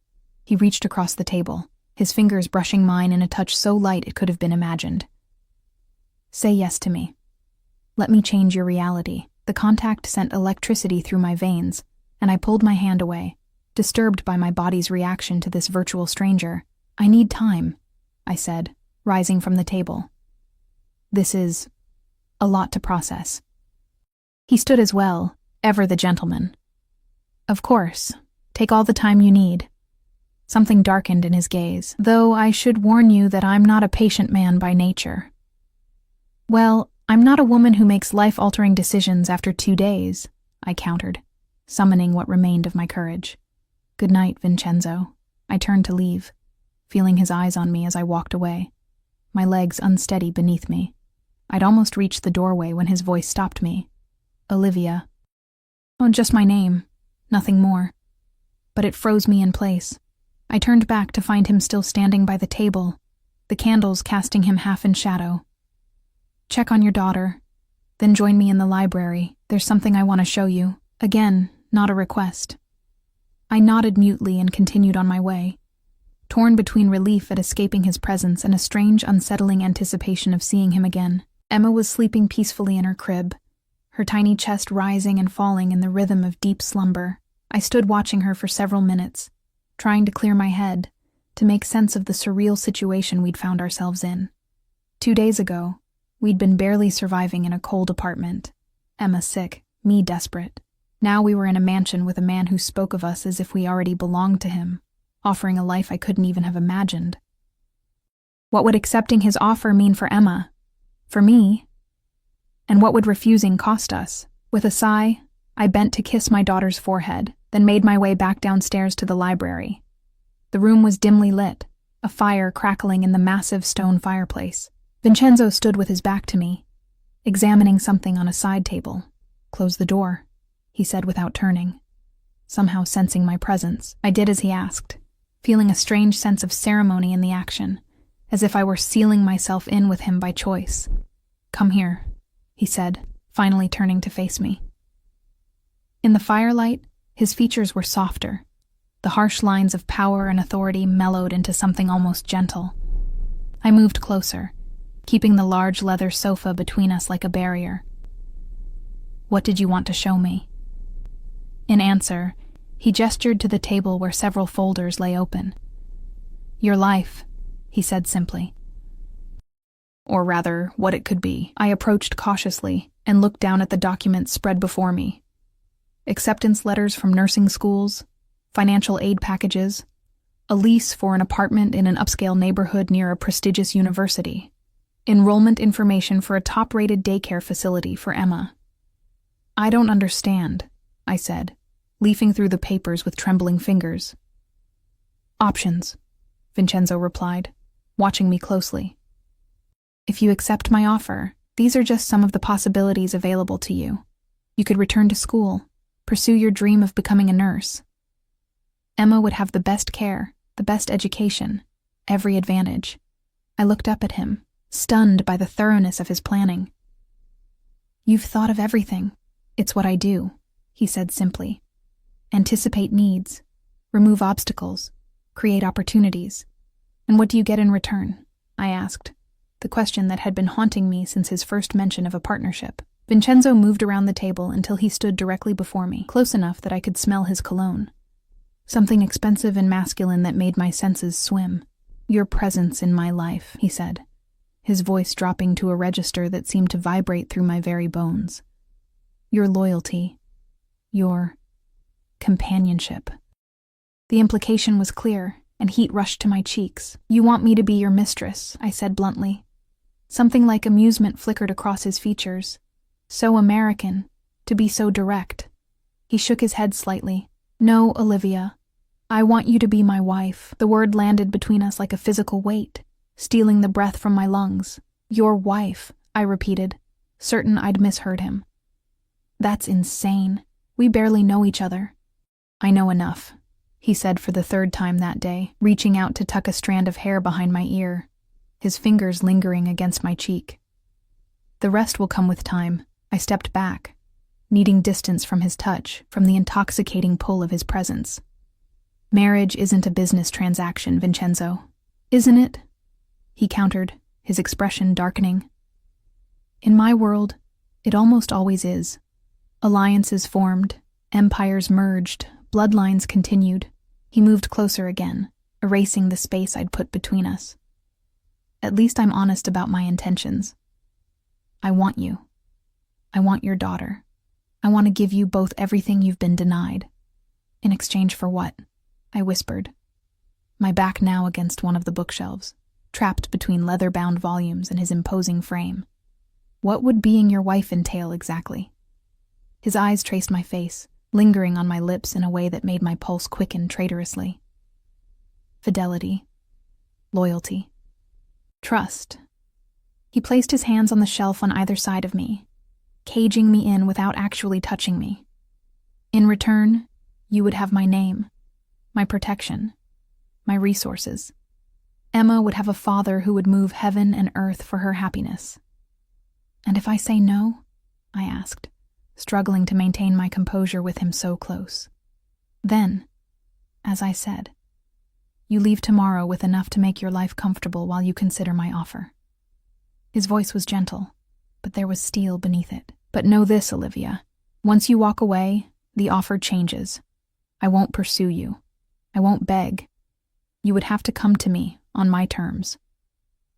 He reached across the table, his fingers brushing mine in a touch so light it could have been imagined. Say yes to me. Let me change your reality. The contact sent electricity through my veins, and I pulled my hand away, disturbed by my body's reaction to this virtual stranger. I need time, I said, rising from the table. This is a lot to process. He stood as well, ever the gentleman. Of course, take all the time you need. Something darkened in his gaze, though I should warn you that I'm not a patient man by nature. Well, I'm not a woman who makes life-altering decisions after 2 days, I countered, summoning what remained of my courage. Good night, Vincenzo. I turned to leave, feeling his eyes on me as I walked away, my legs unsteady beneath me. I'd almost reached the doorway when his voice stopped me. Olivia. Oh, just my name, nothing more. But it froze me in place. I turned back to find him still standing by the table, the candles casting him half in shadow. Check on your daughter, then join me in the library. There's something I want to show you. Again, not a request. I nodded mutely and continued on my way, torn between relief at escaping his presence and a strange, unsettling anticipation of seeing him again. Emma was sleeping peacefully in her crib, her tiny chest rising and falling in the rhythm of deep slumber. I stood watching her for several minutes, trying to clear my head, to make sense of the surreal situation we'd found ourselves in. 2 days ago, we'd been barely surviving in a cold apartment, Emma sick, me desperate. Now we were in a mansion with a man who spoke of us as if we already belonged to him, offering a life I couldn't even have imagined. What would accepting his offer mean for Emma? For me? And what would refusing cost us? With a sigh, I bent to kiss my daughter's forehead, then made my way back downstairs to the library. The room was dimly lit, a fire crackling in the massive stone fireplace. Vincenzo stood with his back to me, examining something on a side table. Close the door, he said without turning. Somehow sensing my presence, I did as he asked, feeling a strange sense of ceremony in the action, as if I were sealing myself in with him by choice. Come here, he said, finally turning to face me. In the firelight, his features were softer. The harsh lines of power and authority mellowed into something almost gentle. I moved closer, keeping the large leather sofa between us like a barrier. What did you want to show me? In answer, he gestured to the table where several folders lay open. Your life, he said simply. Or rather, what it could be. I approached cautiously and looked down at the documents spread before me. Acceptance letters from nursing schools, financial aid packages, a lease for an apartment in an upscale neighborhood near a prestigious university, enrollment information for a top-rated daycare facility for Emma. I don't understand, I said, leafing through the papers with trembling fingers. Options, Vincenzo replied, watching me closely. If you accept my offer, these are just some of the possibilities available to you. You could return to school, pursue your dream of becoming a nurse. Emma would have the best care, the best education, every advantage. I looked up at him, stunned by the thoroughness of his planning. "You've thought of everything. It's what I do," he said simply. "Anticipate needs, remove obstacles, create opportunities. And what do you get in return?" I asked, the question that had been haunting me since his first mention of a partnership. Vincenzo moved around the table until he stood directly before me, close enough that I could smell his cologne. "Something expensive and masculine that made my senses swim. Your presence in my life," he said, his voice dropping to a register that seemed to vibrate through my very bones. "Your loyalty. Your companionship." The implication was clear, and heat rushed to my cheeks. "You want me to be your mistress," I said bluntly. Something like amusement flickered across his features. So American, to be so direct. He shook his head slightly. "No, Olivia. I want you to be my wife." The word landed between us like a physical weight, stealing the breath from my lungs. "Your wife," I repeated, certain I'd misheard him. "That's insane. We barely know each other." "I know enough," he said for the third time that day, reaching out to tuck a strand of hair behind my ear, his fingers lingering against my cheek. "The rest will come with time." I stepped back, needing distance from his touch, from the intoxicating pull of his presence. "Marriage isn't a business transaction, Vincenzo." "Isn't it?" he countered, his expression darkening. "In my world, it almost always is. Alliances formed, empires merged, bloodlines continued." He moved closer again, erasing the space I'd put between us. "At least I'm honest about my intentions. I want you. I want your daughter. I want to give you both everything you've been denied." "In exchange for what?" I whispered, my back now against one of the bookshelves, trapped between leather-bound volumes and his imposing frame. "What would being your wife entail exactly?" His eyes traced my face, lingering on my lips in a way that made my pulse quicken traitorously. "Fidelity. Loyalty. Trust." He placed his hands on the shelf on either side of me, caging me in without actually touching me. "In return, you would have my name, my protection, my resources. Emma would have a father who would move heaven and earth for her happiness." "And if I say no?" I asked, struggling to maintain my composure with him so close. "Then, as I said, you leave tomorrow with enough to make your life comfortable while you consider my offer." His voice was gentle, but there was steel beneath it. "But know this, Olivia. Once you walk away, the offer changes. I won't pursue you. I won't beg. You would have to come to me, on my terms."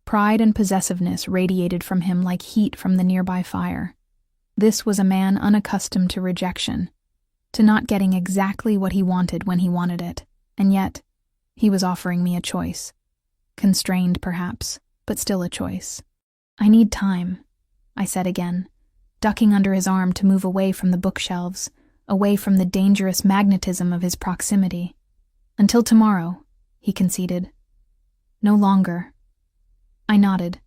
Pride and possessiveness radiated from him like heat from the nearby fire. This was a man unaccustomed to rejection, to not getting exactly what he wanted when he wanted it, and yet, he was offering me a choice. Constrained, perhaps, but still a choice. "I need time," I said again, ducking under his arm to move away from the bookshelves, away from the dangerous magnetism of his proximity. "Until tomorrow," he conceded. "No longer." I nodded,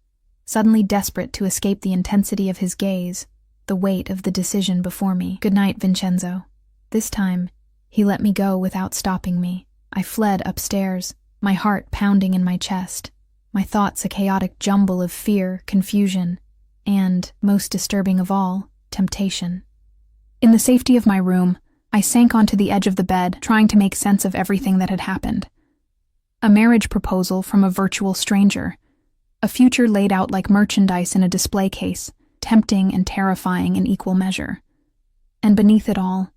suddenly desperate to escape the intensity of his gaze, the weight of the decision before me. "Good night, Vincenzo." This time, he let me go without stopping me. I fled upstairs, my heart pounding in my chest, my thoughts a chaotic jumble of fear, confusion, and, most disturbing of all, temptation. In the safety of my room, I sank onto the edge of the bed, trying to make sense of everything that had happened. A marriage proposal from a virtual stranger, a future laid out like merchandise in a display case, tempting and terrifying in equal measure. And beneath it all,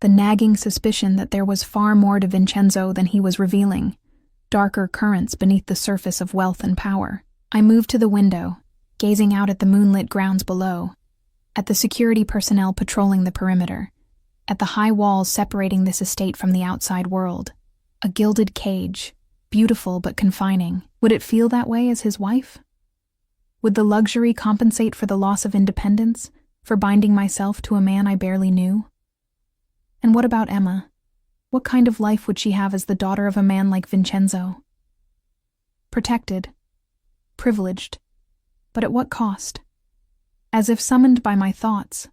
the nagging suspicion that there was far more to Vincenzo than he was revealing, darker currents beneath the surface of wealth and power. I moved to the window, gazing out at the moonlit grounds below, at the security personnel patrolling the perimeter, at the high walls separating this estate from the outside world. A gilded cage, beautiful but confining. Would it feel that way as his wife? Would the luxury compensate for the loss of independence, for binding myself to a man I barely knew? And what about Emma? What kind of life would she have as the daughter of a man like Vincenzo? Protected, privileged, but at what cost? As if summoned by my thoughts,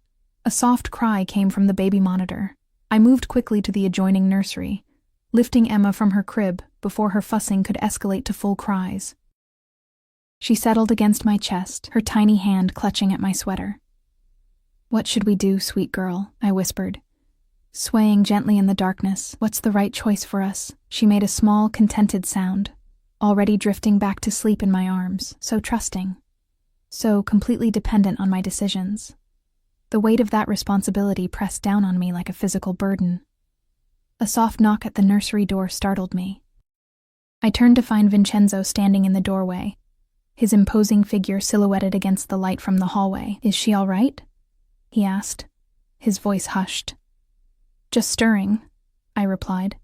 a soft cry came from the baby monitor. I moved quickly to the adjoining nursery, lifting Emma from her crib before her fussing could escalate to full cries. She settled against my chest, her tiny hand clutching at my sweater. "What should we do, sweet girl?" I whispered. Swaying gently in the darkness, "What's the right choice for us?" She made a small, contented sound, already drifting back to sleep in my arms, so trusting, so completely dependent on my decisions. The weight of that responsibility pressed down on me like a physical burden. A soft knock at the nursery door startled me. I turned to find Vincenzo standing in the doorway, his imposing figure silhouetted against the light from the hallway. "Is she all right?" he asked, his voice hushed. "Just stirring," I replied,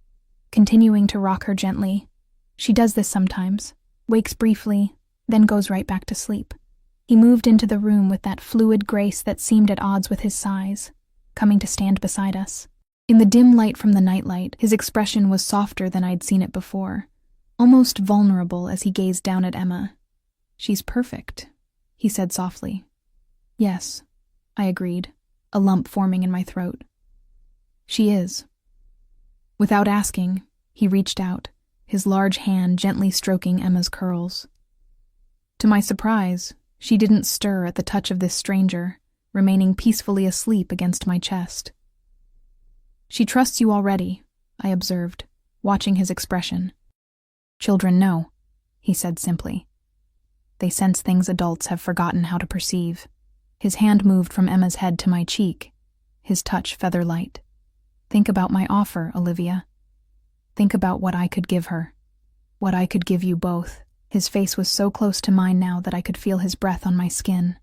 continuing to rock her gently. She does this sometimes, wakes briefly, then goes right back to sleep. He moved into the room with that fluid grace that seemed at odds with his size, coming to stand beside us. In the dim light from the nightlight, his expression was softer than I'd seen it before, almost vulnerable as he gazed down at Emma. "She's perfect," he said softly. "Yes," I agreed, a lump forming in my throat. "She is." Without asking, he reached out, his large hand gently stroking Emma's curls. To my surprise, she didn't stir at the touch of this stranger, remaining peacefully asleep against my chest. "She trusts you already," I observed, watching his expression. "Children know," he said simply. "They sense things adults have forgotten how to perceive." His hand moved from Emma's head to my cheek, his touch feather-light. "Think about my offer, Olivia. Think about what I could give her. What I could give you both." His face was so close to mine now that I could feel his breath on my skin.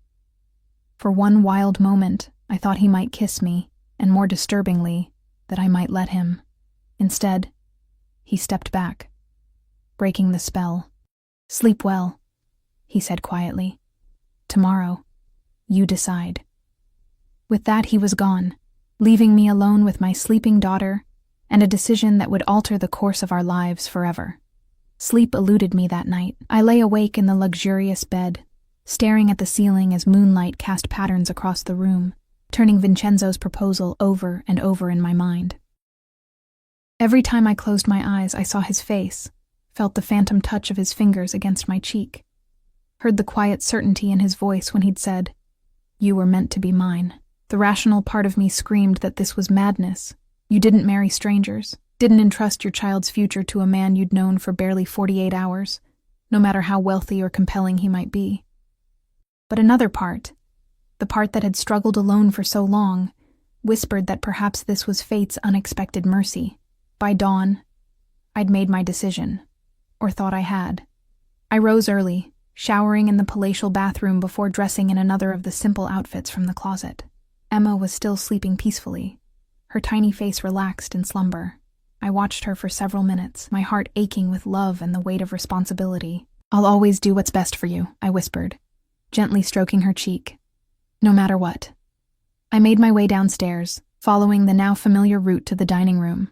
For one wild moment, I thought he might kiss me, and more disturbingly, that I might let him. Instead, he stepped back, breaking the spell. "Sleep well," he said quietly. "Tomorrow, you decide." With that, he was gone, leaving me alone with my sleeping daughter and a decision that would alter the course of our lives forever. Sleep eluded me that night. I lay awake in the luxurious bed, staring at the ceiling as moonlight cast patterns across the room, turning Vincenzo's proposal over and over in my mind. Every time I closed my eyes, I saw his face, felt the phantom touch of his fingers against my cheek, heard the quiet certainty in his voice when he'd said, "You were meant to be mine." The rational part of me screamed that this was madness. You didn't marry strangers, didn't entrust your child's future to a man you'd known for barely 48 hours, no matter how wealthy or compelling he might be. But another part, the part that had struggled alone for so long, whispered that perhaps this was fate's unexpected mercy. By dawn, I'd made my decision, or thought I had. I rose early, showering in the palatial bathroom before dressing in another of the simple outfits from the closet. Emma was still sleeping peacefully, her tiny face relaxed in slumber. I watched her for several minutes, my heart aching with love and the weight of responsibility. "I'll always do what's best for you," I whispered, gently stroking her cheek. "No matter what." I made my way downstairs, following the now familiar route to the dining room.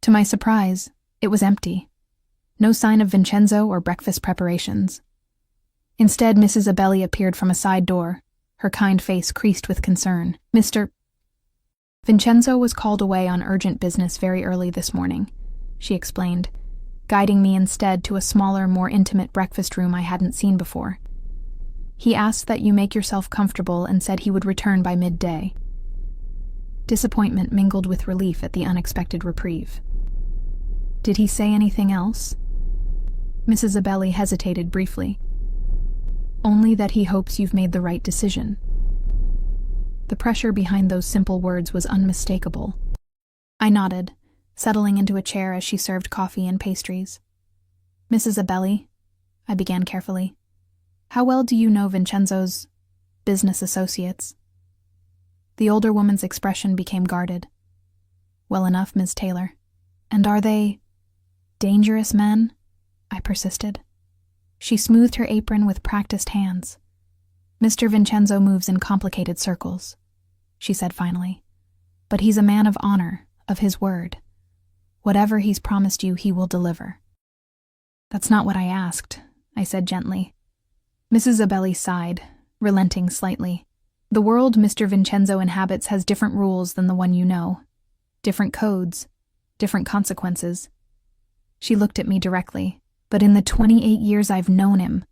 To my surprise, it was empty. No sign of Vincenzo or breakfast preparations. Instead, Mrs. Abelli appeared from a side door, her kind face creased with concern. "Mr. Vincenzo was called away on urgent business very early this morning," she explained, guiding me instead to a smaller, more intimate breakfast room I hadn't seen before. "He asked that you make yourself comfortable and said he would return by midday." Disappointment mingled with relief at the unexpected reprieve. "Did he say anything else?" Mrs. Abelli hesitated briefly. "Only that he hopes you've made the right decision." The pressure behind those simple words was unmistakable. I nodded, settling into a chair as she served coffee and pastries. "Mrs. Abelli," I began carefully, "how well do you know Vincenzo's business associates?" The older woman's expression became guarded. "Well enough, Ms. Taylor." "And are they dangerous men?" I persisted. She smoothed her apron with practiced hands. "Mr. Vincenzo moves in complicated circles," she said finally. "But he's a man of honor, of his word. Whatever he's promised you, he will deliver." "That's not what I asked," I said gently. Mrs. Abelli sighed, relenting slightly. "The world Mr. Vincenzo inhabits has different rules than the one you know. Different codes, different consequences." She looked at me directly. "But in the 28 years I've known him,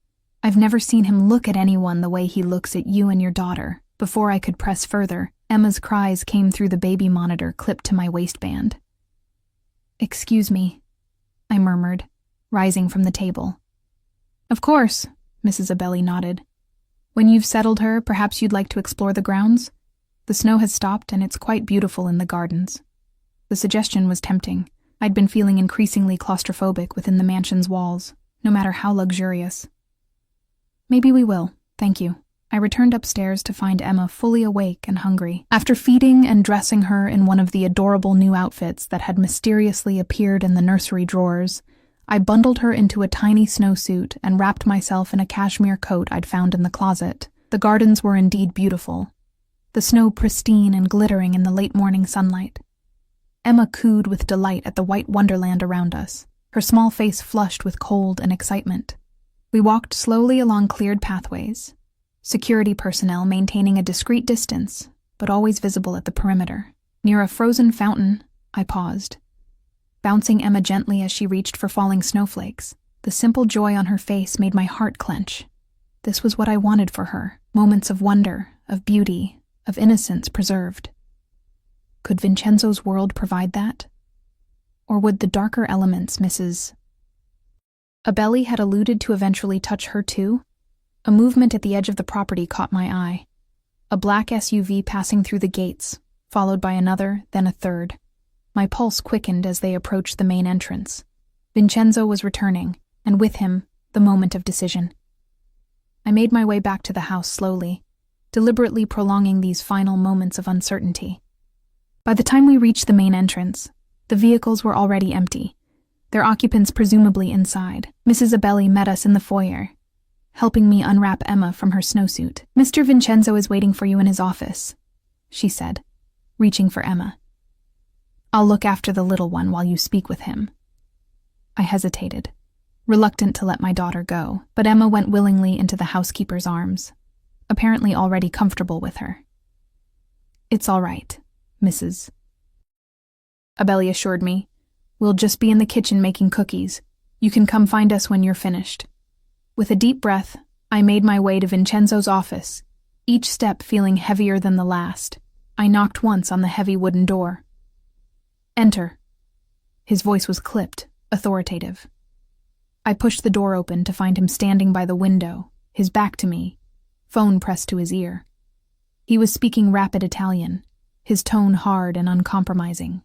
I've never seen him look at anyone the way he looks at you and your daughter. Before I could press further, Emma's cries came through the baby monitor clipped to my waistband. "Excuse me," I murmured, rising from the table. "Of course," Mrs. Abelli nodded. "When you've settled her, perhaps you'd like to explore the grounds? The snow has stopped and it's quite beautiful in the gardens." The suggestion was tempting. I'd been feeling increasingly claustrophobic within the mansion's walls, no matter how luxurious. "Maybe we will, thank you." I returned upstairs to find Emma fully awake and hungry. After feeding and dressing her in one of the adorable new outfits that had mysteriously appeared in the nursery drawers, I bundled her into a tiny snowsuit and wrapped myself in a cashmere coat I'd found in the closet. The gardens were indeed beautiful, the snow pristine and glittering in the late morning sunlight. Emma cooed with delight at the white wonderland around us, her small face flushed with cold and excitement. We walked slowly along cleared pathways, security personnel maintaining a discreet distance, but always visible at the perimeter. Near a frozen fountain, I paused, bouncing Emma gently as she reached for falling snowflakes. The simple joy on her face made my heart clench. This was what I wanted for her, moments of wonder, of beauty, of innocence preserved. Could Vincenzo's world provide that? Or would the darker elements Mrs. Abelli had alluded to eventually touch her too? A movement at the edge of the property caught my eye. A black SUV passing through the gates, followed by another, then a third. My pulse quickened as they approached the main entrance. Vincenzo was returning, and with him, the moment of decision. I made my way back to the house slowly, deliberately prolonging these final moments of uncertainty. By the time we reached the main entrance, the vehicles were already empty, their occupants presumably inside. Mrs. Abelli met us in the foyer, helping me unwrap Emma from her snowsuit. "Mr. Vincenzo is waiting for you in his office," she said, reaching for Emma. "I'll look after the little one while you speak with him." I hesitated, reluctant to let my daughter go, but Emma went willingly into the housekeeper's arms, apparently already comfortable with her. "It's all right, Mrs. Abelli assured me. "We'll just be in the kitchen making cookies. You can come find us when you're finished." With a deep breath, I made my way to Vincenzo's office, each step feeling heavier than the last. I knocked once on the heavy wooden door. "Enter." His voice was clipped, authoritative. I pushed the door open to find him standing by the window, his back to me, phone pressed to his ear. He was speaking rapid Italian, his tone hard and uncompromising.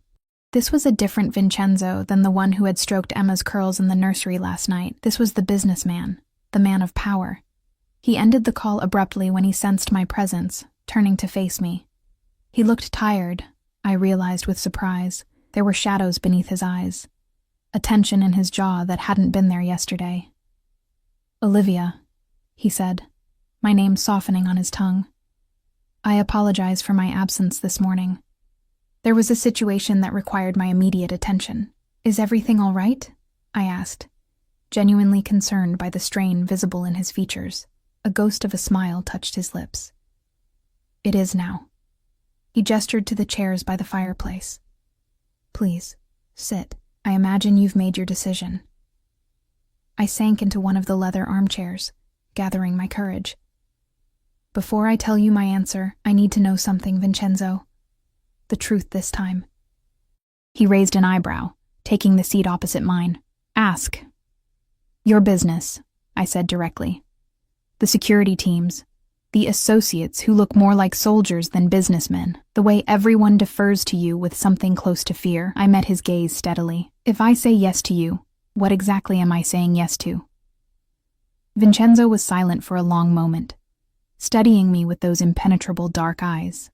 This was a different Vincenzo than the one who had stroked Emma's curls in the nursery last night. This was the businessman, the man of power. He ended the call abruptly when he sensed my presence, turning to face me. He looked tired, I realized with surprise. There were shadows beneath his eyes, a tension in his jaw that hadn't been there yesterday. "Olivia," he said, my name softening on his tongue. "I apologize for my absence this morning. There was a situation that required my immediate attention." "Is everything all right?" I asked, genuinely concerned by the strain visible in his features. A ghost of a smile touched his lips. "It is now." He gestured to the chairs by the fireplace. "Please, sit. I imagine you've made your decision." I sank into one of the leather armchairs, gathering my courage. "Before I tell you my answer, I need to know something, Vincenzo. The truth this time." He raised an eyebrow, taking the seat opposite mine. "Ask." "Your business," I said directly. "The security teams, the associates who look more like soldiers than businessmen, the way everyone defers to you with something close to fear." I met his gaze steadily. "If I say yes to you, what exactly am I saying yes to?" Vincenzo was silent for a long moment, studying me with those impenetrable dark eyes.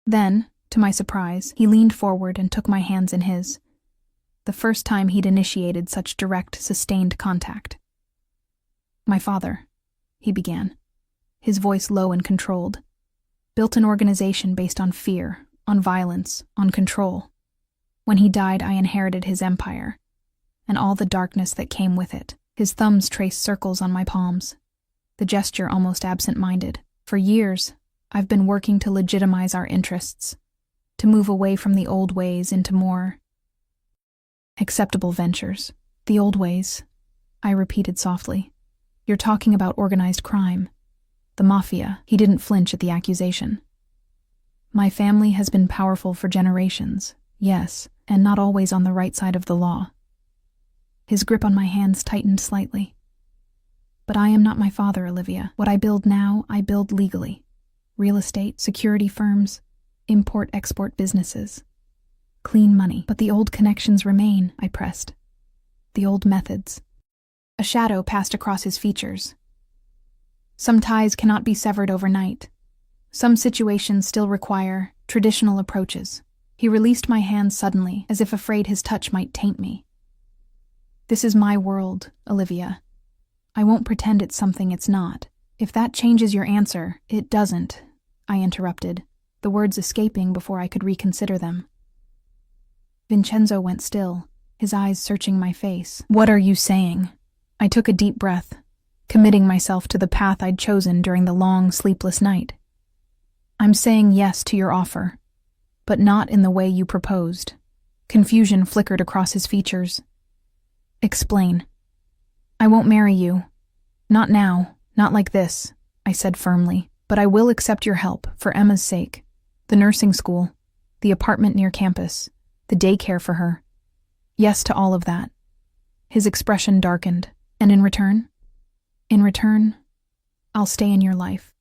Then, to my surprise, he leaned forward and took my hands in his. The first time he'd initiated such direct, sustained contact. "My father," he began, his voice low and controlled, "built an organization based on fear, on violence, on control. When he died, I inherited his empire, and all the darkness that came with it." His thumbs traced circles on my palms, the gesture almost absent-minded. "For years, I've been working to legitimize our interests, to move away from the old ways into more acceptable ventures." "The old ways," I repeated softly. You're talking about organized crime. The Mafia. He didn't flinch at the accusation. My family has been powerful for generations, yes, and not always on the right side of the law. His grip on my hands tightened slightly. But I am not my father, Olivia. What I build now, I build legally. Real estate, security firms, import-export businesses. Clean money. But the old connections remain, I pressed. The old methods. A shadow passed across his features. Some ties cannot be severed overnight. Some situations still require traditional approaches. He released my hands suddenly, as if afraid his touch might taint me. This is my world, Olivia. I won't pretend it's something it's not. If that changes your answer, it doesn't, I interrupted, the words escaping before I could reconsider them. Vincenzo went still, his eyes searching my face. What are you saying? I took a deep breath, committing myself to the path I'd chosen during the long, sleepless night. I'm saying yes to your offer, but not in the way you proposed. Confusion flickered across his features. Explain. I won't marry you. Not now, not like this, I said firmly, but I will accept your help for Emma's sake. The nursing school, the apartment near campus, the daycare for her. Yes to all of that. His expression darkened. And in return? In return, I'll stay in your life.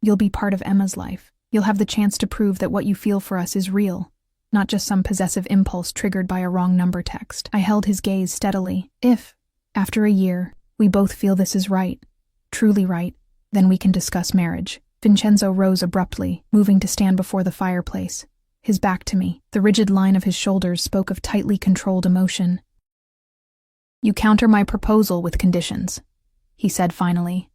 You'll be part of Emma's life. You'll have the chance to prove that what you feel for us is real, not just some possessive impulse triggered by a wrong number text. I held his gaze steadily. If, after a year, we both feel this is right, truly right, then we can discuss marriage. Vincenzo rose abruptly, moving to stand before the fireplace, his back to me. The rigid line of his shoulders spoke of tightly controlled emotion. You counter my proposal with conditions, he said finally,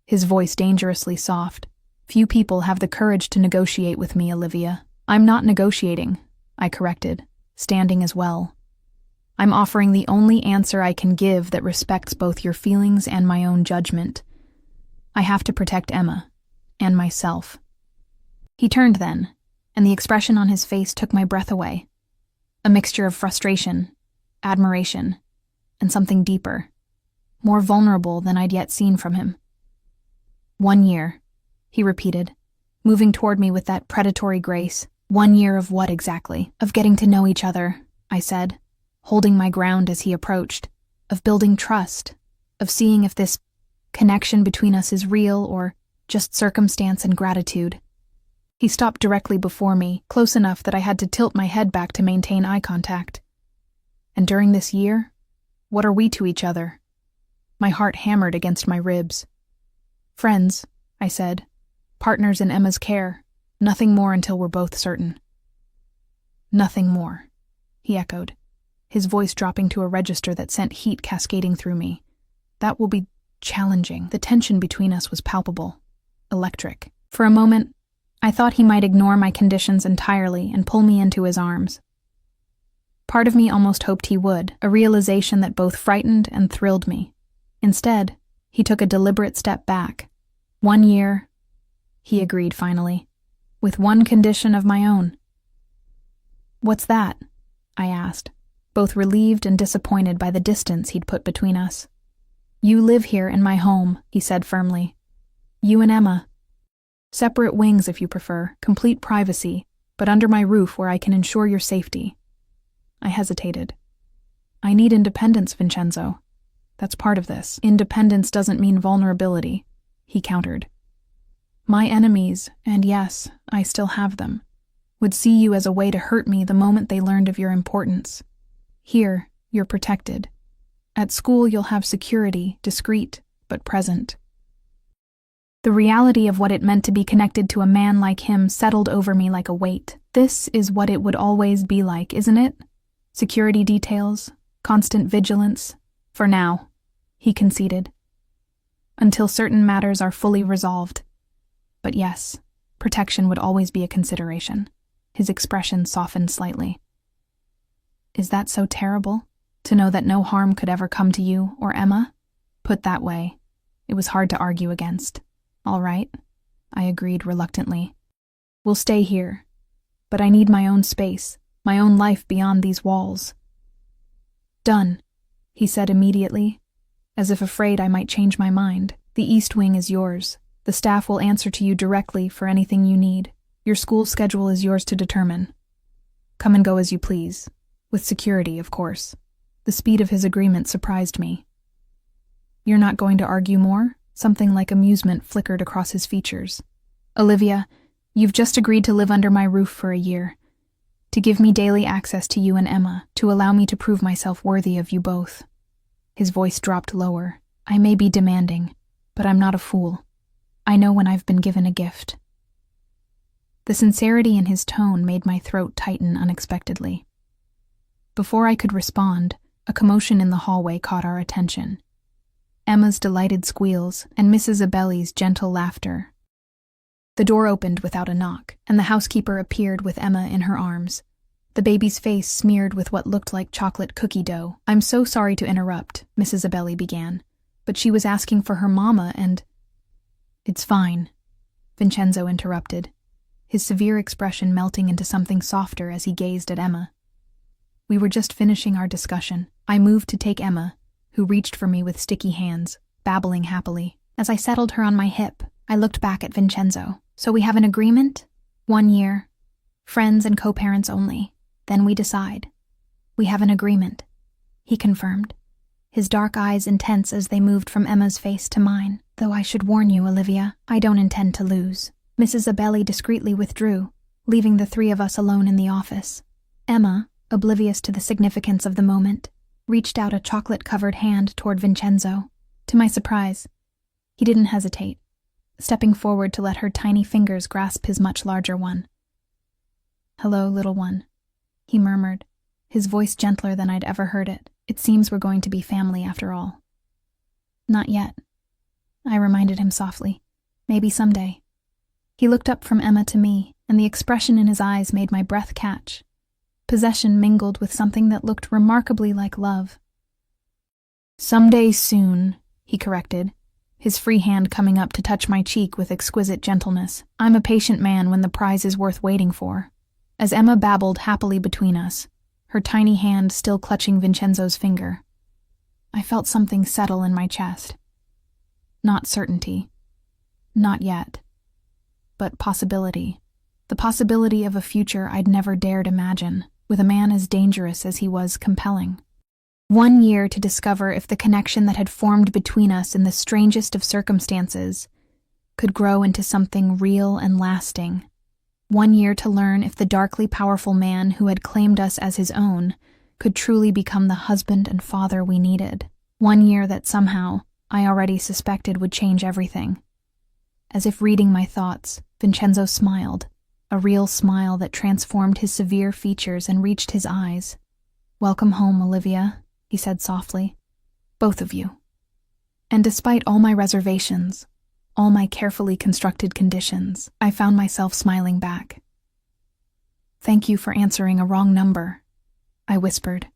his voice dangerously soft. Few people have the courage to negotiate with me, Olivia. I'm not negotiating, I corrected, standing as well. I'm offering the only answer I can give that respects both your feelings and my own judgment. I have to protect Emma, and myself. He turned then, and the expression on his face took my breath away. A mixture of frustration, admiration, and something deeper, more vulnerable than I'd yet seen from him. 1 year, he repeated, moving toward me with that predatory grace. 1 year of what exactly? Of getting to know each other, I said, holding my ground as he approached, of building trust, of seeing if this connection between us is real or just circumstance and gratitude. He stopped directly before me, close enough that I had to tilt my head back to maintain eye contact. And during this year, what are we to each other? My heart hammered against my ribs. Friends, I said. Partners in Emma's care. Nothing more until we're both certain. Nothing more, he echoed, his voice dropping to a register that sent heat cascading through me. That will be challenging. The tension between us was palpable, electric. For a moment, I thought he might ignore my conditions entirely and pull me into his arms. Part of me almost hoped he would, a realization that both frightened and thrilled me. Instead, he took a deliberate step back. 1 year, he agreed finally, with one condition of my own. What's that? I asked, both relieved and disappointed by the distance he'd put between us. You live here in my home, he said firmly. You and Emma. Separate wings if you prefer, complete privacy, but under my roof where I can ensure your safety. I hesitated. I need independence, Vincenzo. That's part of this. Independence doesn't mean vulnerability, he countered. My enemies, and yes, I still have them, would see you as a way to hurt me the moment they learned of your importance. Here, you're protected. At school, you'll have security, discreet, but present. The reality of what it meant to be connected to a man like him settled over me like a weight. This is what it would always be like, isn't it? Security details, constant vigilance. For now, he conceded. Until certain matters are fully resolved. But yes, protection would always be a consideration. His expression softened slightly. Is that so terrible? To know that no harm could ever come to you or Emma? Put that way, it was hard to argue against. All right, I agreed reluctantly. We'll stay here, but I need my own space, my own life beyond these walls. Done, he said immediately, as if afraid I might change my mind. The East Wing is yours. The staff will answer to you directly for anything you need. Your school schedule is yours to determine. Come and go as you please. With security, of course. The speed of his agreement surprised me. You're not going to argue more? Something like amusement flickered across his features. Olivia, you've just agreed to live under my roof for a year. To give me daily access to you and Emma, to allow me to prove myself worthy of you both. His voice dropped lower. I may be demanding, but I'm not a fool. I know when I've been given a gift. The sincerity in his tone made my throat tighten unexpectedly. Before I could respond, a commotion in the hallway caught our attention. Emma's delighted squeals and Mrs. Abelli's gentle laughter. The door opened without a knock, and the housekeeper appeared with Emma in her arms, the baby's face smeared with what looked like chocolate cookie dough. I'm so sorry to interrupt, Mrs. Abelli began, but she was asking for her mama and— It's fine, Vincenzo interrupted, his severe expression melting into something softer as he gazed at Emma. We were just finishing our discussion. I moved to take Emma, who reached for me with sticky hands, babbling happily. As I settled her on my hip, I looked back at Vincenzo. So we have an agreement? 1 year. Friends and co-parents only. Then we decide. We have an agreement, he confirmed, his dark eyes intense as they moved from Emma's face to mine. Though I should warn you, Olivia, I don't intend to lose. Mrs. Abelli discreetly withdrew, leaving the three of us alone in the office. Emma, oblivious to the significance of the moment, reached out a chocolate-covered hand toward Vincenzo. To my surprise, he didn't hesitate, stepping forward to let her tiny fingers grasp his much larger one. Hello, little one, he murmured, his voice gentler than I'd ever heard it. It seems we're going to be family after all. Not yet, I reminded him softly. Maybe someday. He looked up from Emma to me, and the expression in his eyes made my breath catch. Possession mingled with something that looked remarkably like love. Someday soon, he corrected, his free hand coming up to touch my cheek with exquisite gentleness. I'm a patient man when the prize is worth waiting for. As Emma babbled happily between us, her tiny hand still clutching Vincenzo's finger, I felt something settle in my chest. Not certainty. Not yet. But possibility. The possibility of a future I'd never dared imagine, with a man as dangerous as he was compelling. 1 year to discover if the connection that had formed between us in the strangest of circumstances could grow into something real and lasting. 1 year to learn if the darkly powerful man who had claimed us as his own could truly become the husband and father we needed. 1 year that somehow, I already suspected, would change everything. As if reading my thoughts, Vincenzo smiled, a real smile that transformed his severe features and reached his eyes. Welcome home, Olivia, he said softly. Both of you. And despite all my reservations, all my carefully constructed conditions, I found myself smiling back. Thank you for answering a wrong number, I whispered.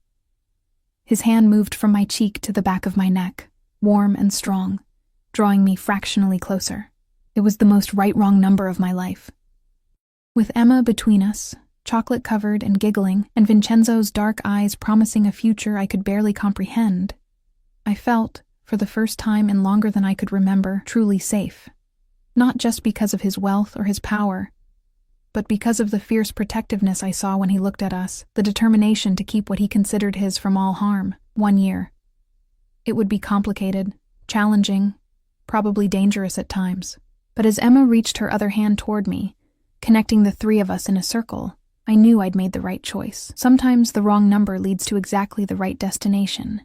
His hand moved from my cheek to the back of my neck, warm and strong, drawing me fractionally closer. It was the most right-wrong number of my life. With Emma between us, chocolate-covered and giggling, and Vincenzo's dark eyes promising a future I could barely comprehend, I felt, for the first time in longer than I could remember, truly safe. Not just because of his wealth or his power, but because of the fierce protectiveness I saw when he looked at us, the determination to keep what he considered his from all harm. 1 year. It would be complicated, challenging, probably dangerous at times. But as Emma reached her other hand toward me, connecting the three of us in a circle, I knew I'd made the right choice. Sometimes the wrong number leads to exactly the right destination.